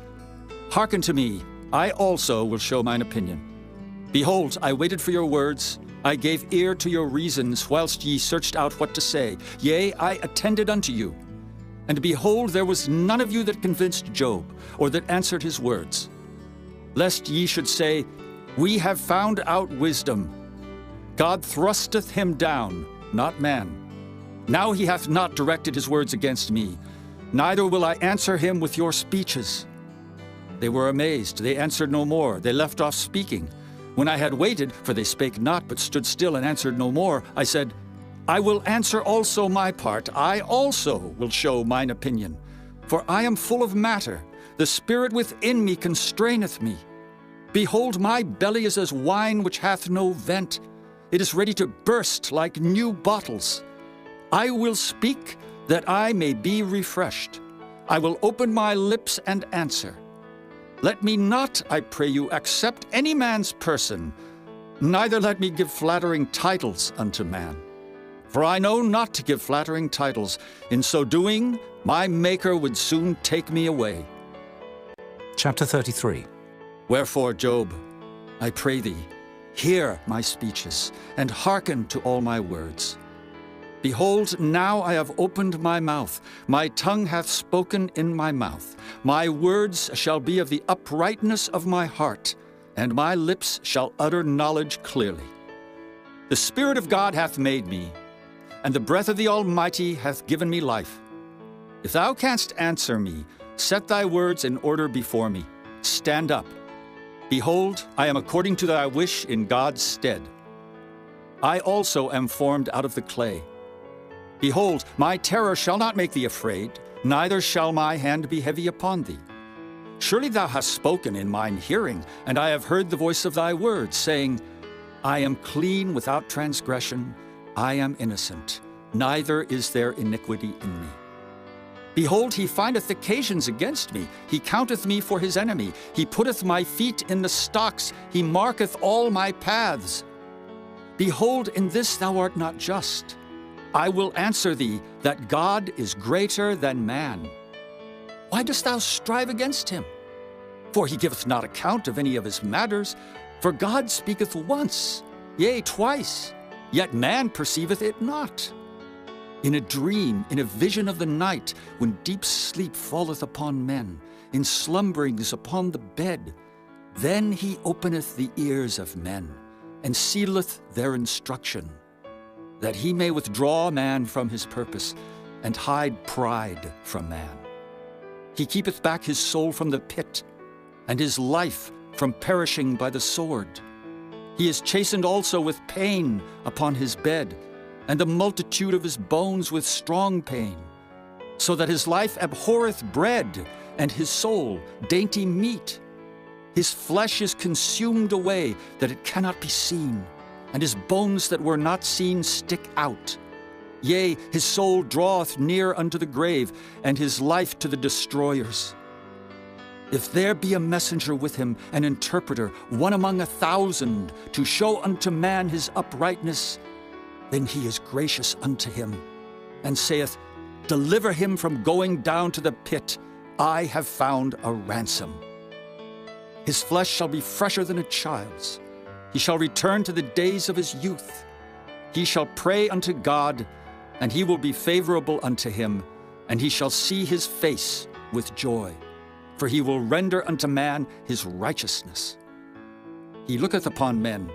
hearken to me, I also will show mine opinion. Behold, I waited for your words, I gave ear to your reasons, whilst ye searched out what to say. Yea, I attended unto you. And behold, there was none of you that convinced Job, or that answered his words. Lest ye should say, we have found out wisdom. God thrusteth him down, not man. Now he hath not directed his words against me, neither will I answer him with your speeches. They were amazed, they answered no more, they left off speaking. When I had waited, for they spake not, but stood still and answered no more, I said, I will answer also my part, I also will show mine opinion. For I am full of matter, the spirit within me constraineth me. Behold, my belly is as wine which hath no vent. It is ready to burst like new bottles. I will speak, that I may be refreshed. I will open my lips and answer. Let me not, I pray you, accept any man's person, neither let me give flattering titles unto man. For I know not to give flattering titles. In so doing, my Maker would soon take me away. Chapter 33. Wherefore, Job, I pray thee, hear my speeches, and hearken to all my words. Behold, now I have opened my mouth, my tongue hath spoken in my mouth. My words shall be of the uprightness of my heart, and my lips shall utter knowledge clearly. The Spirit of God hath made me, and the breath of the Almighty hath given me life. If thou canst answer me, set thy words in order before me. Stand up. Behold, I am according to thy wish in God's stead. I also am formed out of the clay. Behold, my terror shall not make thee afraid, neither shall my hand be heavy upon thee. Surely thou hast spoken in mine hearing, and I have heard the voice of thy words, saying, I am clean without transgression, I am innocent, neither is there iniquity in me. Behold, he findeth occasions against me, he counteth me for his enemy, he putteth my feet in the stocks, he marketh all my paths. Behold, in this thou art not just. I will answer thee that God is greater than man. Why dost thou strive against him? For he giveth not account of any of his matters. For God speaketh once, yea, twice, yet man perceiveth it not. In a dream, in a vision of the night, when deep sleep falleth upon men, in slumberings upon the bed, then he openeth the ears of men, and sealeth their instruction, that he may withdraw man from his purpose, and hide pride from man. He keepeth back his soul from the pit, and his life from perishing by the sword. He is chastened also with pain upon his bed, and the multitude of his bones with strong pain, so that his life abhorreth bread, and his soul dainty meat. His flesh is consumed away, that it cannot be seen, and his bones that were not seen stick out. Yea, his soul draweth near unto the grave, and his life to the destroyers. If there be a messenger with him, an interpreter, one among 1,000, to show unto man his uprightness, then he is gracious unto him, and saith, Deliver him from going down to the pit. I have found a ransom. His flesh shall be fresher than a child's. He shall return to the days of his youth. He shall pray unto God, and he will be favorable unto him, and he shall see his face with joy. For he will render unto man his righteousness. He looketh upon men,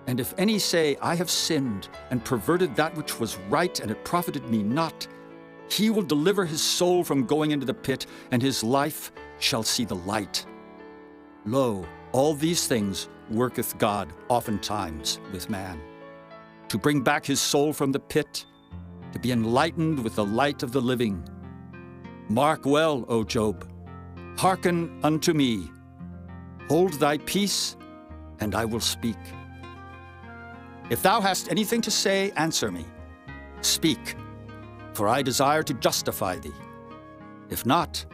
and if any say, I have sinned, and perverted that which was right, and it profited me not, he will deliver his soul from going into the pit, and his life shall see the light. Lo, all these things worketh God oftentimes with man, to bring back his soul from the pit, to be enlightened with the light of the living. Mark well, O Job, hearken unto me. Hold thy peace, and I will speak. If thou hast anything to say, answer me. Speak, for I desire to justify thee. If not,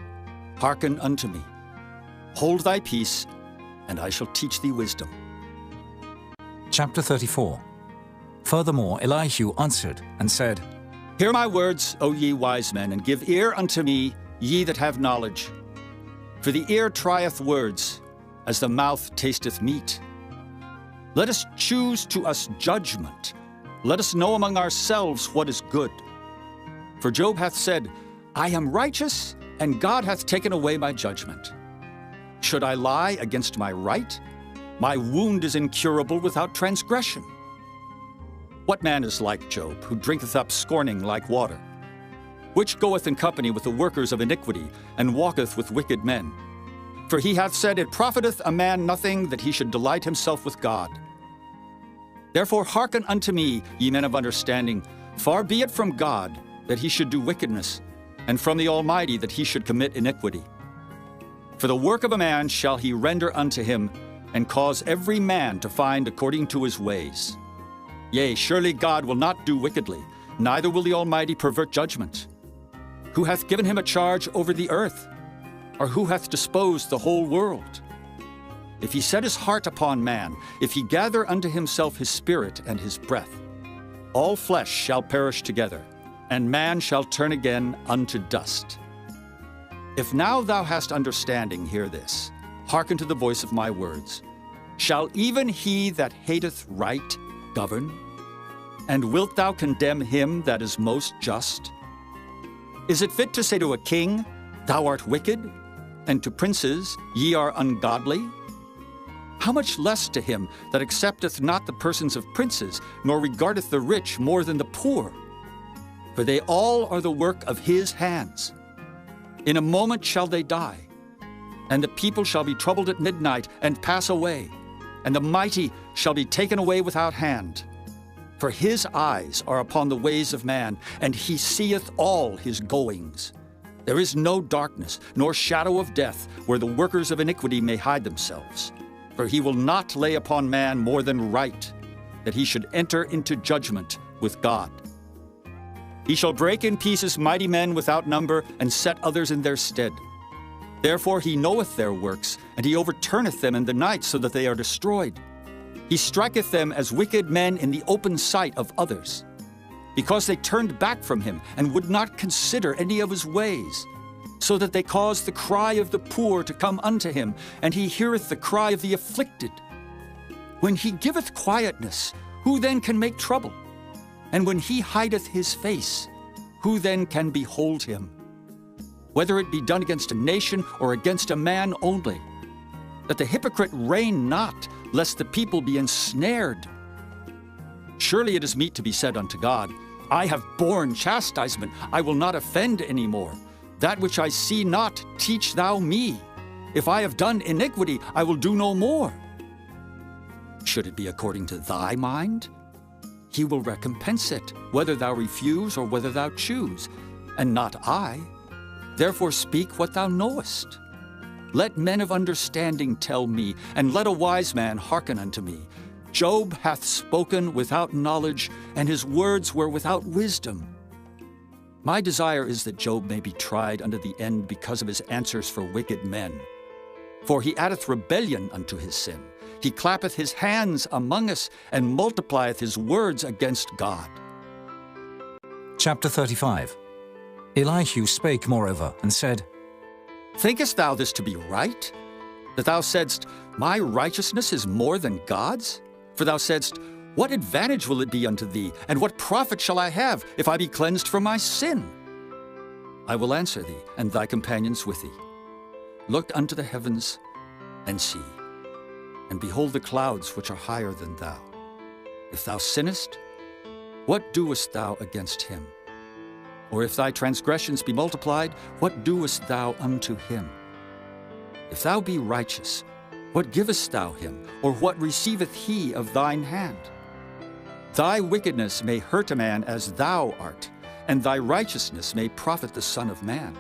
hearken unto me. Hold thy peace, and I shall teach thee wisdom. Chapter 34. Furthermore, Elihu answered and said, Hear my words, O ye wise men, and give ear unto me, ye that have knowledge. For the ear trieth words, as the mouth tasteth meat. Let us choose to us judgment. Let us know among ourselves what is good. For Job hath said, I am righteous, and God hath taken away my judgment. Should I lie against my right? My wound is incurable without transgression. What man is like Job, who drinketh up scorning like water? Which goeth in company with the workers of iniquity, and walketh with wicked men? For he hath said, It profiteth a man nothing that he should delight himself with God. Therefore hearken unto me, ye men of understanding. Far be it from God that he should do wickedness, and from the Almighty that he should commit iniquity. For the work of a man shall he render unto him, and cause every man to find according to his ways. Yea, surely God will not do wickedly, neither will the Almighty pervert judgment. Who hath given him a charge over the earth? Or who hath disposed the whole world? If he set his heart upon man, if he gather unto himself his spirit and his breath, all flesh shall perish together, and man shall turn again unto dust. If now thou hast understanding, hear this. Hearken to the voice of my words. Shall even he that hateth right govern? And wilt thou condemn him that is most just? Is it fit to say to a king, Thou art wicked, and to princes, Ye are ungodly? How much less to him that accepteth not the persons of princes, nor regardeth the rich more than the poor? For they all are the work of his hands. In a moment shall they die, and the people shall be troubled at midnight and pass away, and the mighty shall be taken away without hand. For his eyes are upon the ways of man, and he seeth all his goings. There is no darkness, nor shadow of death, where the workers of iniquity may hide themselves. For he will not lay upon man more than right, that he should enter into judgment with God. He shall break in pieces mighty men without number, and set others in their stead. Therefore he knoweth their works, and he overturneth them in the night, so that they are destroyed. He striketh them as wicked men in the open sight of others, because they turned back from him, and would not consider any of his ways, so that they caused the cry of the poor to come unto him, and he heareth the cry of the afflicted. When he giveth quietness, who then can make trouble? And when he hideth his face, who then can behold him? Whether it be done against a nation or against a man only, that the hypocrite reign not, lest the people be ensnared. Surely it is meet to be said unto God, I have borne chastisement, I will not offend any more. That which I see not, teach thou me. If I have done iniquity, I will do no more. Should it be according to thy mind? He will recompense it, whether thou refuse or whether thou choose, and not I. Therefore speak what thou knowest. Let men of understanding tell me, and let a wise man hearken unto me. Job hath spoken without knowledge, and his words were without wisdom. My desire is that Job may be tried unto the end because of his answers for wicked men. For he addeth rebellion unto his sin. He clappeth his hands among us, and multiplieth his words against God. Chapter 35. Elihu spake moreover, and said, Thinkest thou this to be right? That thou saidst, My righteousness is more than God's? For thou saidst, What advantage will it be unto thee, and what profit shall I have, if I be cleansed from my sin? I will answer thee, and thy companions with thee. Look unto the heavens, and see, and behold the clouds which are higher than thou. If thou sinnest, what doest thou against him? Or if thy transgressions be multiplied, what doest thou unto him? If thou be righteous, what givest thou him, or what receiveth he of thine hand? Thy wickedness may hurt a man as thou art, and thy righteousness may profit the Son of Man.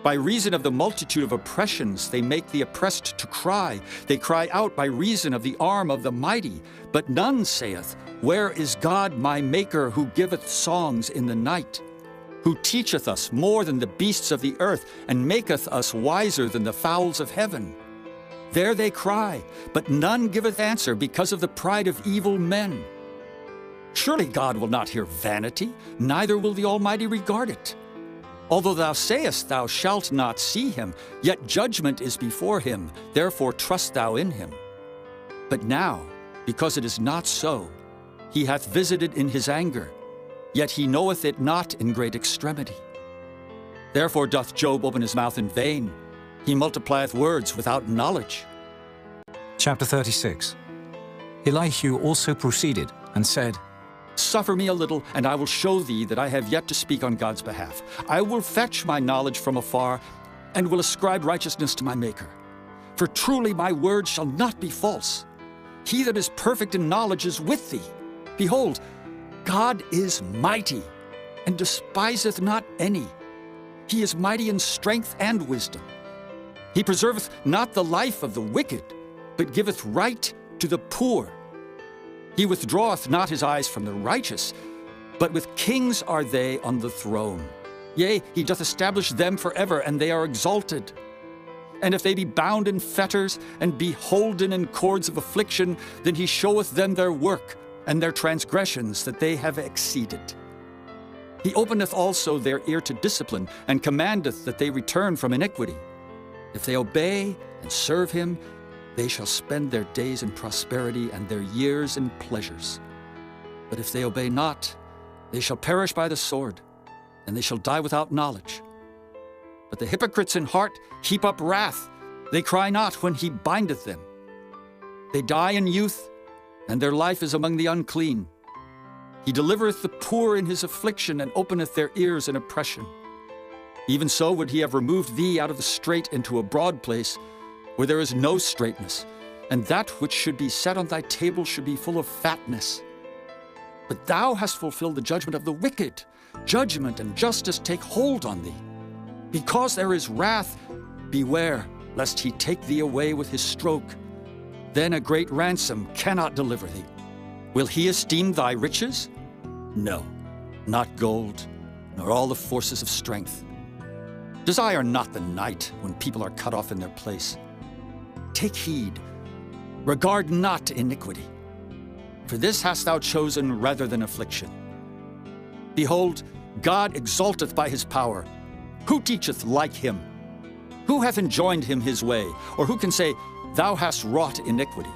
By reason of the multitude of oppressions they make the oppressed to cry. They cry out by reason of the arm of the mighty. But none saith, Where is God my Maker, who giveth songs in the night? Who teacheth us more than the beasts of the earth, and maketh us wiser than the fowls of heaven? There they cry, but none giveth answer because of the pride of evil men. Surely God will not hear vanity, neither will the Almighty regard it. Although thou sayest thou shalt not see him, yet judgment is before him, therefore trust thou in him. But now, because it is not so, he hath visited in his anger, yet he knoweth it not in great extremity. Therefore doth Job open his mouth in vain, he multiplieth words without knowledge. Chapter 36. Elihu also proceeded, and said, Suffer me a little, and I will show thee that I have yet to speak on God's behalf. I will fetch my knowledge from afar, and will ascribe righteousness to my Maker. For truly my word shall not be false. He that is perfect in knowledge is with thee. Behold, God is mighty, and despiseth not any. He is mighty in strength and wisdom. He preserveth not the life of the wicked, but giveth right to the poor. He withdraweth not his eyes from the righteous, but with kings are they on the throne. Yea, he doth establish them forever, and they are exalted. And if they be bound in fetters, and be holden in cords of affliction, then he showeth them their work, and their transgressions that they have exceeded. He openeth also their ear to discipline, and commandeth that they return from iniquity. If they obey and serve him, they shall spend their days in prosperity, and their years in pleasures. But if they obey not, they shall perish by the sword, and they shall die without knowledge. But the hypocrites in heart heap up wrath. They cry not when he bindeth them. They die in youth, and their life is among the unclean. He delivereth the poor in his affliction, and openeth their ears in oppression. Even so would he have removed thee out of the strait into a broad place, where there is no straightness, and that which should be set on thy table should be full of fatness. But thou hast fulfilled the judgment of the wicked. Judgment and justice take hold on thee. Because there is wrath, beware, lest he take thee away with his stroke. Then a great ransom cannot deliver thee. Will he esteem thy riches? No, not gold, nor all the forces of strength. Desire not the night when people are cut off in their place. Take heed, regard not iniquity, for this hast thou chosen rather than affliction. Behold, God exalteth by his power. Who teacheth like him? Who hath enjoined him his way? Or who can say, Thou hast wrought iniquity?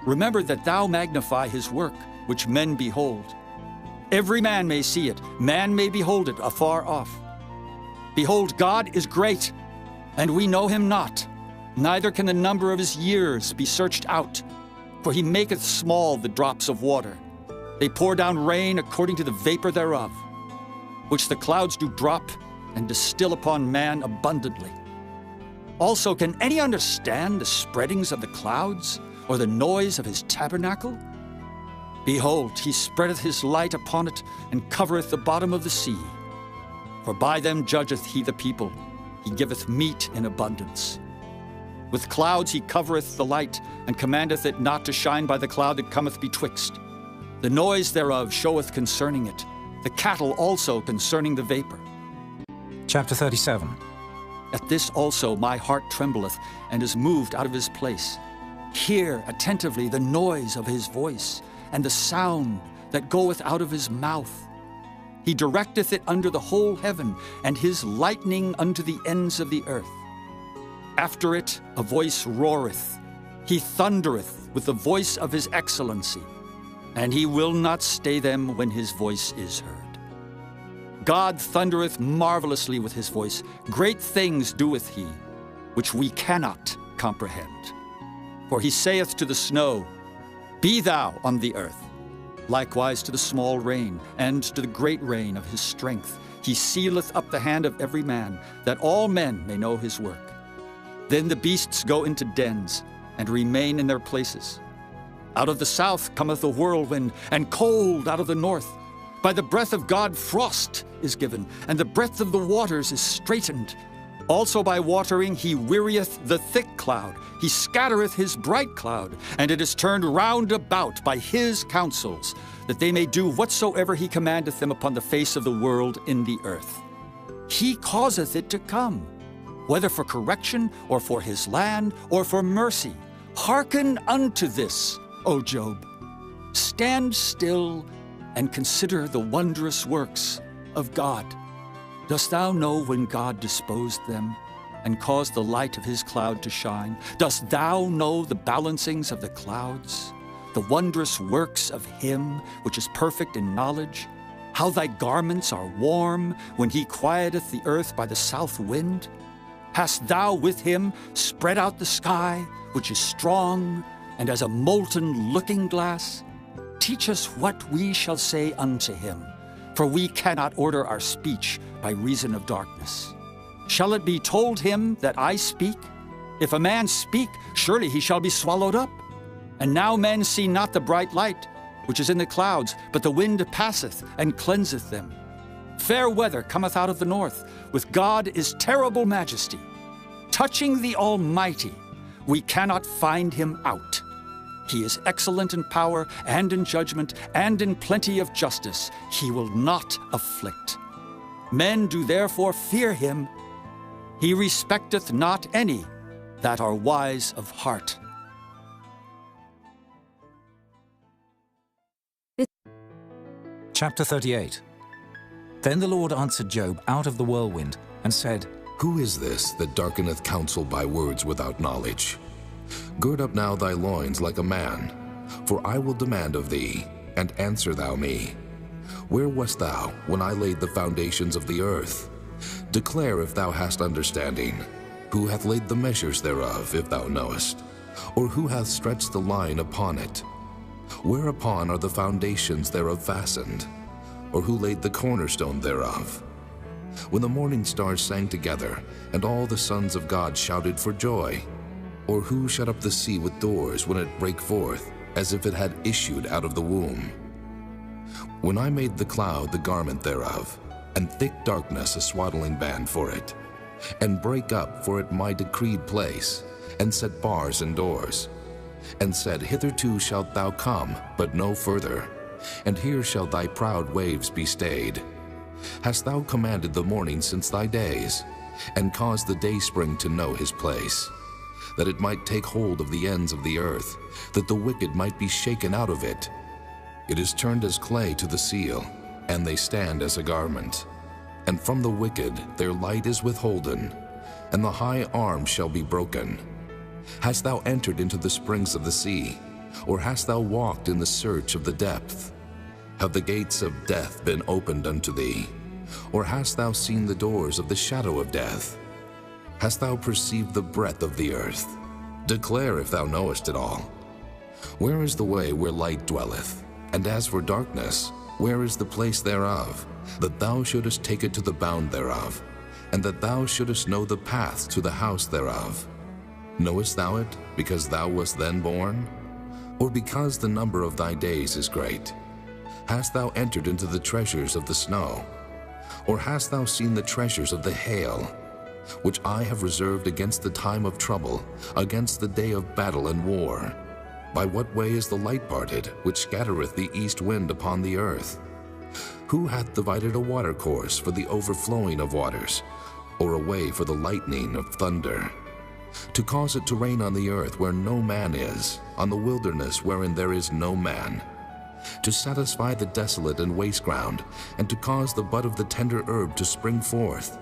Remember that thou magnify his work, which men behold. Every man may see it, man may behold it afar off. Behold, God is great, and we know him not, neither can the number of his years be searched out. For he maketh small the drops of water. They pour down rain according to the vapor thereof, which the clouds do drop and distill upon man abundantly. Also, can any understand the spreadings of the clouds, or the noise of his tabernacle? Behold, he spreadeth his light upon it, and covereth the bottom of the sea. For by them judgeth he the people, he giveth meat in abundance. With clouds he covereth the light, and commandeth it not to shine by the cloud that cometh betwixt. The noise thereof showeth concerning it, the cattle also concerning the vapor. Chapter 37. At this also my heart trembleth, and is moved out of his place. Hear attentively the noise of his voice, and the sound that goeth out of his mouth. He directeth it under the whole heaven, and his lightning unto the ends of the earth. After it a voice roareth. He thundereth with the voice of his excellency, and he will not stay them when his voice is heard. God thundereth marvelously with his voice. Great things doeth he, which we cannot comprehend. For he saith to the snow, Be thou on the earth. Likewise to the small rain, and to the great rain of his strength. He sealeth up the hand of every man, that all men may know his work. Then the beasts go into dens, and remain in their places. Out of the south cometh a whirlwind, and cold out of the north. By the breath of God frost is given, and the breadth of the waters is straitened. Also by watering he wearieth the thick cloud. He scattereth his bright cloud, and it is turned round about by his counsels, that they may do whatsoever he commandeth them upon the face of the world in the earth. He causeth it to come, whether for correction, or for his land, or for mercy. Hearken unto this, O Job. Stand still and consider the wondrous works of God. Dost thou know when God disposed them, and caused the light of his cloud to shine? Dost thou know the balancings of the clouds, the wondrous works of him which is perfect in knowledge? How thy garments are warm when he quieteth the earth by the south wind? Hast thou with him spread out the sky, which is strong, and as a molten looking-glass? Teach us what we shall say unto him, for we cannot order our speech by reason of darkness. Shall it be told him that I speak? If a man speak, surely he shall be swallowed up. And now men see not the bright light, which is in the clouds, but the wind passeth and cleanseth them. Fair weather cometh out of the north. With God is terrible majesty. Touching the Almighty, we cannot find him out. He is excellent in power and in judgment and in plenty of justice. He will not afflict. Men do therefore fear him. He respecteth not any that are wise of heart. Chapter 38. Then the Lord answered Job out of the whirlwind, and said, Who is this that darkeneth counsel by words without knowledge? Gird up now thy loins like a man, for I will demand of thee, and answer thou me. Where wast thou when I laid the foundations of the earth? Declare if thou hast understanding. Who hath laid the measures thereof, if thou knowest? Or who hath stretched the line upon it? Whereupon are the foundations thereof fastened? Or who laid the cornerstone thereof? When the morning stars sang together, and all the sons of God shouted for joy? Or who shut up the sea with doors when it brake forth, as if it had issued out of the womb? When I made the cloud the garment thereof, and thick darkness a swaddling band for it, and brake up for it my decreed place, and set bars and doors, and said, Hitherto shalt thou come, but no further, and here shall thy proud waves be stayed. Hast thou commanded the morning since thy days, and caused the dayspring to know his place, that it might take hold of the ends of the earth, that the wicked might be shaken out of it? It is turned as clay to the seal, and they stand as a garment. And from the wicked their light is withholden, and the high arm shall be broken. Hast thou entered into the springs of the sea, or hast thou walked in the search of the depth? Have the gates of death been opened unto thee? Or hast thou seen the doors of the shadow of death? Hast thou perceived the breadth of the earth? Declare if thou knowest it all. Where is the way where light dwelleth? And as for darkness, where is the place thereof? That thou shouldest take it to the bound thereof, and that thou shouldest know the path to the house thereof. Knowest thou it, because thou wast then born? Or because the number of thy days is great? Hast thou entered into the treasures of the snow? Or hast thou seen the treasures of the hail, which I have reserved against the time of trouble, against the day of battle and war? By what way is the light parted, which scattereth the east wind upon the earth? Who hath divided a watercourse for the overflowing of waters, or a way for the lightning of thunder? To cause it to rain on the earth where no man is, on the wilderness wherein there is no man. To satisfy the desolate and waste ground, and to cause the bud of the tender herb to spring forth.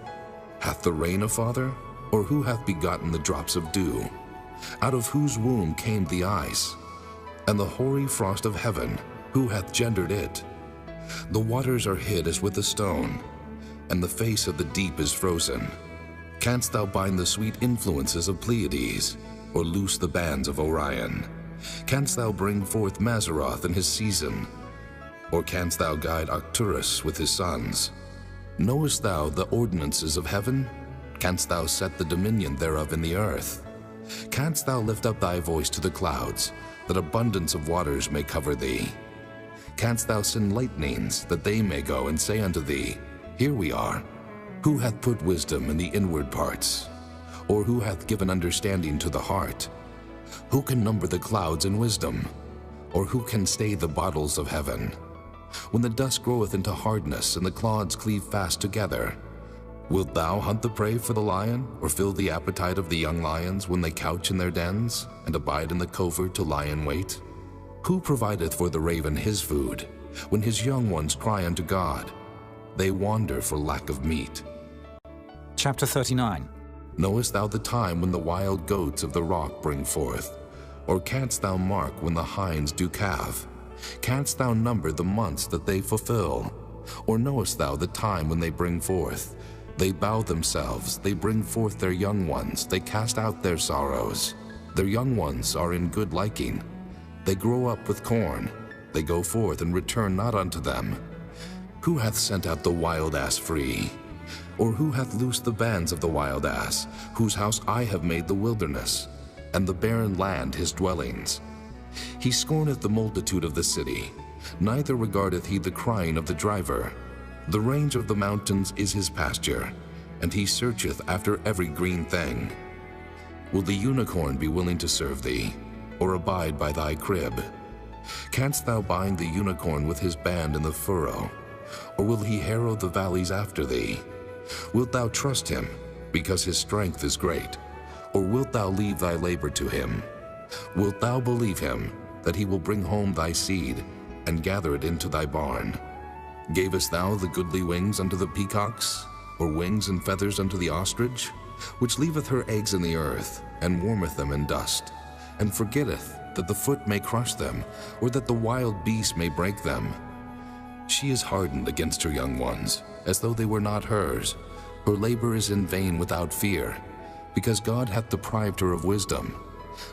Hath the rain a father? Or who hath begotten the drops of dew? Out of whose womb came the ice? And the hoary frost of heaven, who hath gendered it? The waters are hid as with a stone, and the face of the deep is frozen. Canst thou bind the sweet influences of Pleiades, or loose the bands of Orion? Canst thou bring forth Mazzaroth in his season? Or canst thou guide Arcturus with his sons? Knowest thou the ordinances of heaven? Canst thou set the dominion thereof in the earth? Canst thou lift up thy voice to the clouds, that abundance of waters may cover thee? Canst thou send lightnings, that they may go and say unto thee, Here we are? Who hath put wisdom in the inward parts? Or who hath given understanding to the heart? Who can number the clouds in wisdom? Or who can stay the bottles of heaven? When the dust groweth into hardness, and the clods cleave fast together, wilt thou hunt the prey for the lion, or fill the appetite of the young lions when they couch in their dens, and abide in the covert to lie in wait? Who provideth for the raven his food, when his young ones cry unto God? They wander for lack of meat. Chapter 39. Knowest thou the time when the wild goats of the rock bring forth? Or canst thou mark when the hinds do calve? Canst thou number the months that they fulfill? Or knowest thou the time when they bring forth? They bow themselves, they bring forth their young ones, they cast out their sorrows. Their young ones are in good liking. They grow up with corn. They go forth and return not unto them. Who hath sent out the wild ass free? Or who hath loosed the bands of the wild ass, whose house I have made the wilderness, and the barren land his dwellings? He scorneth the multitude of the city, neither regardeth he the crying of the driver. The range of the mountains is his pasture, and he searcheth after every green thing. Will the unicorn be willing to serve thee, or abide by thy crib? Canst thou bind the unicorn with his band in the furrow, or will he harrow the valleys after thee? Wilt thou trust him, because his strength is great, or wilt thou leave thy labor to him? Wilt thou believe him, that he will bring home thy seed, and gather it into thy barn? Gavest thou the goodly wings unto the peacocks, or wings and feathers unto the ostrich, which leaveth her eggs in the earth, and warmeth them in dust, and forgetteth that the foot may crush them, or that the wild beast may break them? She is hardened against her young ones, as though they were not hers. Her labor is in vain without fear, because God hath deprived her of wisdom,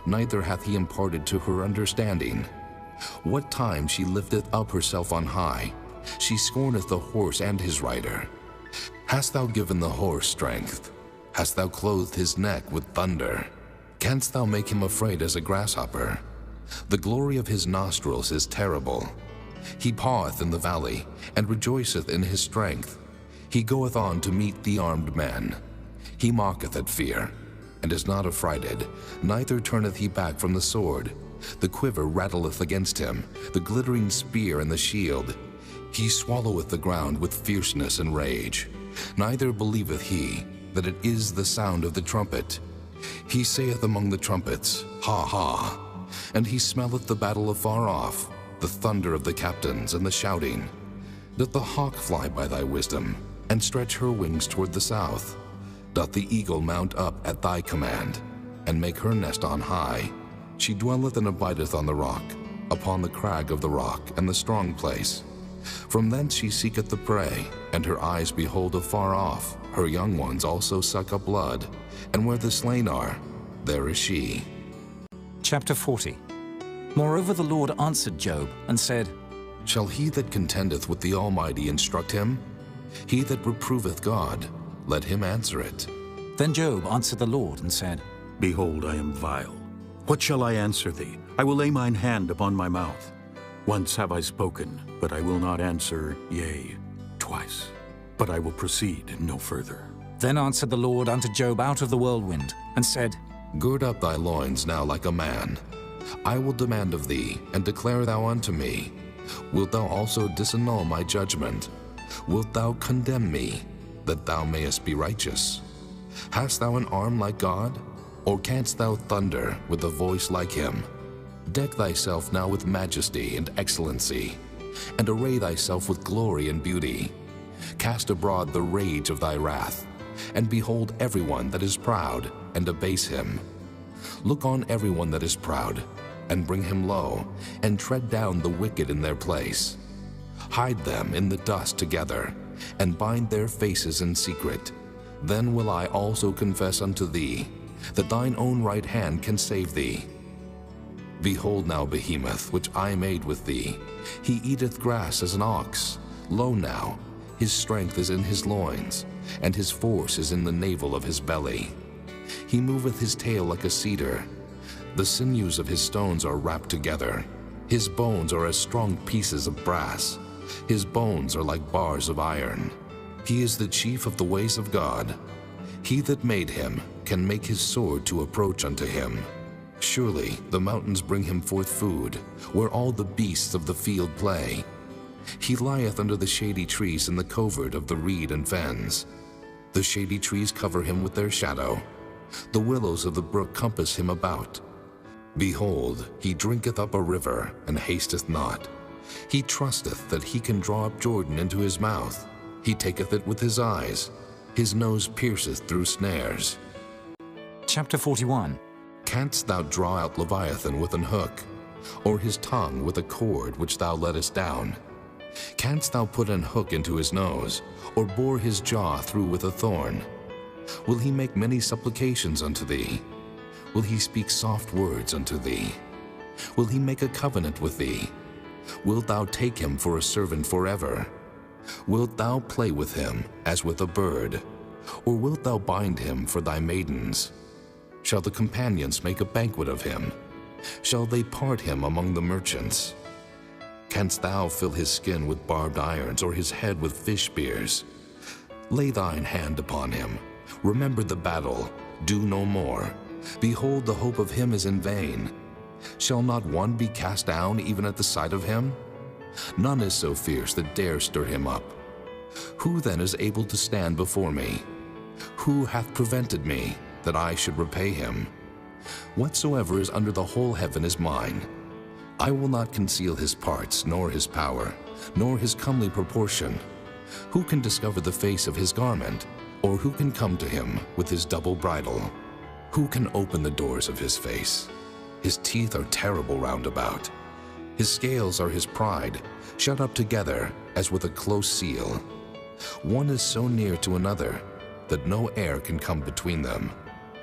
neither hath he imparted to her understanding. What time she lifteth up herself on high, she scorneth the horse and his rider. Hast thou given the horse strength? Hast thou clothed his neck with thunder? Canst thou make him afraid as a grasshopper? The glory of his nostrils is terrible. He paweth in the valley, and rejoiceth in his strength. He goeth on to meet the armed men. He mocketh at fear, and is not affrighted, neither turneth he back from the sword. The quiver rattleth against him, the glittering spear and the shield. He swalloweth the ground with fierceness and rage. Neither believeth he that it is the sound of the trumpet. He saith among the trumpets, Ha, ha! And he smelleth the battle afar off, the thunder of the captains and the shouting. Doth the hawk fly by thy wisdom, and stretch her wings toward the south? Doth the eagle mount up at thy command, and make her nest on high? She dwelleth and abideth on the rock, upon the crag of the rock and the strong place. From thence she seeketh the prey, and her eyes behold afar off. Her young ones also suck up blood, and where the slain are, there is she. Chapter 40. Moreover the Lord answered Job and said, Shall he that contendeth with the Almighty instruct him? He that reproveth God, let him answer it. Then Job answered the Lord and said, Behold, I am vile. What shall I answer thee? I will lay mine hand upon my mouth. Once have I spoken, but I will not answer, yea, twice. But I will proceed no further. Then answered the Lord unto Job out of the whirlwind, and said, Gird up thy loins now like a man. I will demand of thee, and declare thou unto me. Wilt thou also disannul my judgment? Wilt thou condemn me, that thou mayest be righteous? Hast thou an arm like God? Or canst thou thunder with a voice like him? Deck thyself now with majesty and excellency, and array thyself with glory and beauty. Cast abroad the rage of thy wrath, and behold everyone that is proud, and abase him. Look on everyone that is proud, and bring him low, and tread down the wicked in their place. Hide them in the dust together, and bind their faces in secret. Then will I also confess unto thee, that thine own right hand can save thee. Behold now Behemoth, which I made with thee. He eateth grass as an ox. Lo now, his strength is in his loins, and his force is in the navel of his belly. He moveth his tail like a cedar. The sinews of his stones are wrapped together. His bones are as strong pieces of brass. His bones are like bars of iron. He is the chief of the ways of God. He that made him can make his sword to approach unto him. Surely the mountains bring him forth food, where all the beasts of the field play. He lieth under the shady trees in the covert of the reed and fens. The shady trees cover him with their shadow. The willows of the brook compass him about. Behold, he drinketh up a river, and hasteth not. He trusteth that he can draw up Jordan into his mouth. He taketh it with his eyes. His nose pierceth through snares. Chapter 41. Canst thou draw out Leviathan with an hook, or his tongue with a cord which thou lettest down? Canst thou put an hook into his nose, or bore his jaw through with a thorn? Will he make many supplications unto thee? Will he speak soft words unto thee? Will he make a covenant with thee? Wilt thou take him for a servant forever? Wilt thou play with him as with a bird? Or wilt thou bind him for thy maidens? Shall the companions make a banquet of him? Shall they part him among the merchants? Canst thou fill his skin with barbed irons, or his head with fish spears? Lay thine hand upon him. Remember the battle. Do no more. Behold, the hope of him is in vain. Shall not one be cast down even at the sight of him? None is so fierce that dare stir him up. Who then is able to stand before me? Who hath prevented me, that I should repay him? Whatsoever is under the whole heaven is mine. I will not conceal his parts, nor his power, nor his comely proportion. Who can discover the face of his garment? Or who can come to him with his double bridle? Who can open the doors of his face? His teeth are terrible round about. His scales are his pride, shut up together as with a close seal. One is so near to another that no air can come between them.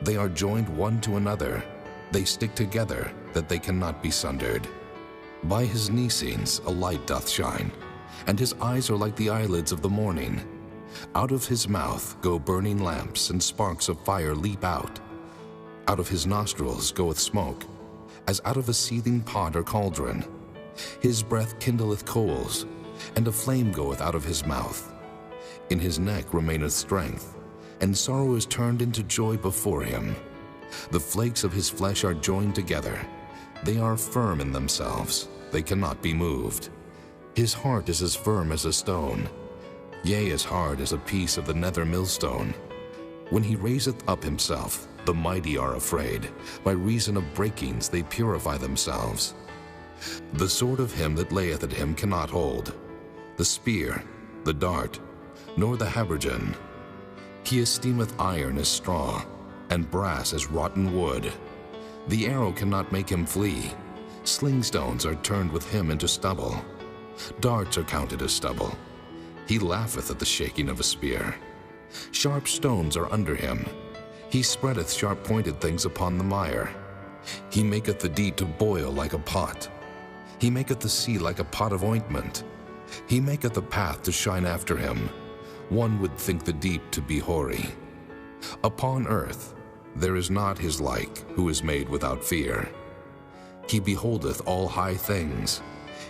They are joined one to another. They stick together that they cannot be sundered. By his Nicenes a light doth shine, and his eyes are like the eyelids of the morning. Out of his mouth go burning lamps, and sparks of fire leap out. Out of his nostrils goeth smoke, as out of a seething pot or cauldron. His breath kindleth coals, and a flame goeth out of his mouth. In his neck remaineth strength, and sorrow is turned into joy before him. The flakes of his flesh are joined together. They are firm in themselves. They cannot be moved. His heart is as firm as a stone, yea, as hard as a piece of the nether millstone. When he raiseth up himself, the mighty are afraid. By reason of breakings they purify themselves. The sword of him that layeth at him cannot hold, the spear, the dart, nor the habergeon. He esteemeth iron as straw, and brass as rotten wood. The arrow cannot make him flee. Sling stones are turned with him into stubble. Darts are counted as stubble. He laugheth at the shaking of a spear. Sharp stones are under him. He spreadeth sharp-pointed things upon the mire. He maketh the deep to boil like a pot. He maketh the sea like a pot of ointment. He maketh the path to shine after him. One would think the deep to be hoary. Upon earth there is not his like, who is made without fear. He beholdeth all high things.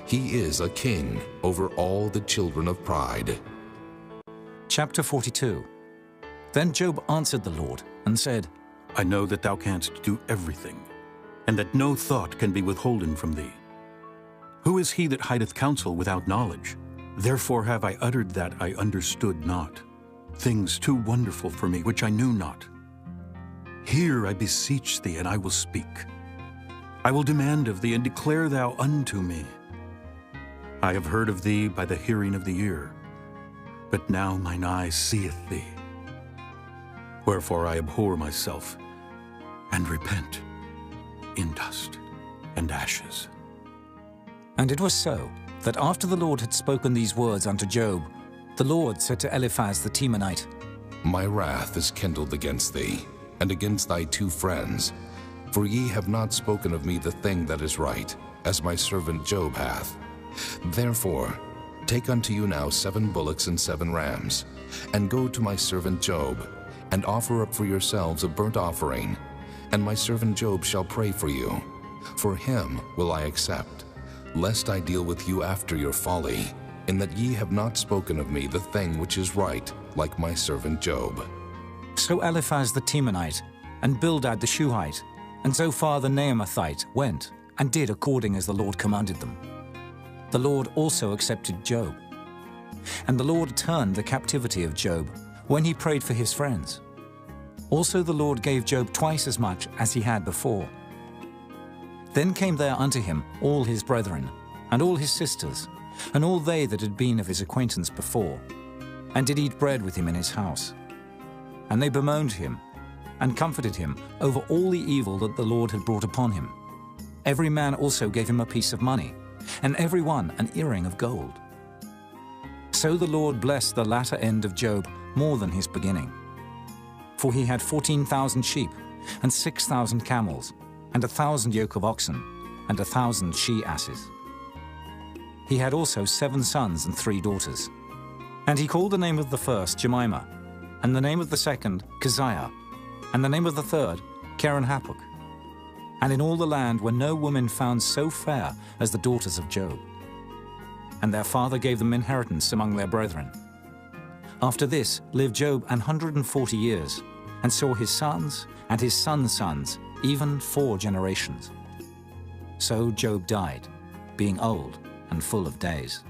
He is a king over all the children of pride. Chapter 42. Then Job answered the Lord and said, I know that thou canst do everything, and that no thought can be withholden from thee. Who is he that hideth counsel without knowledge? Therefore have I uttered that I understood not, things too wonderful for me which I knew not. Hear, I beseech thee, and I will speak. I will demand of thee, and declare thou unto me. I have heard of thee by the hearing of the ear, but now mine eye seeth thee. Wherefore I abhor myself, and repent in dust and ashes. And it was so, that after the Lord had spoken these words unto Job, the Lord said to Eliphaz the Temanite, My wrath is kindled against thee, and against thy 2 friends, for ye have not spoken of me the thing that is right, as my servant Job hath. Therefore, take unto you now 7 bullocks and 7 rams, and go to my servant Job, and offer up for yourselves a burnt offering, and my servant Job shall pray for you. For him will I accept, lest I deal with you after your folly, in that ye have not spoken of me the thing which is right, like my servant Job. So Eliphaz the Temanite, and Bildad the Shuhite, and Zophar the Naamathite went, and did according as the Lord commanded them. The Lord also accepted Job. And the Lord turned the captivity of Job, when he prayed for his friends. Also the Lord gave Job twice as much as he had before. Then came there unto him all his brethren, and all his sisters, and all they that had been of his acquaintance before, and did eat bread with him in his house. And they bemoaned him, and comforted him over all the evil that the Lord had brought upon him. Every man also gave him a piece of money, and every one an earring of gold. So the Lord blessed the latter end of Job more than his beginning. For he had 14,000 sheep, and 6,000 camels, and 1,000 yoke of oxen, and 1,000 she-asses. He had also 7 sons and 3 daughters. And he called the name of the first Jemimah, and the name of the second Keziah, and the name of the third Keren-Happuch. And in all the land were no women found so fair as the daughters of Job. And their father gave them inheritance among their brethren. After this lived Job 140 years, and saw his sons and his sons' sons, even 4 generations. So Job died, being old and full of days.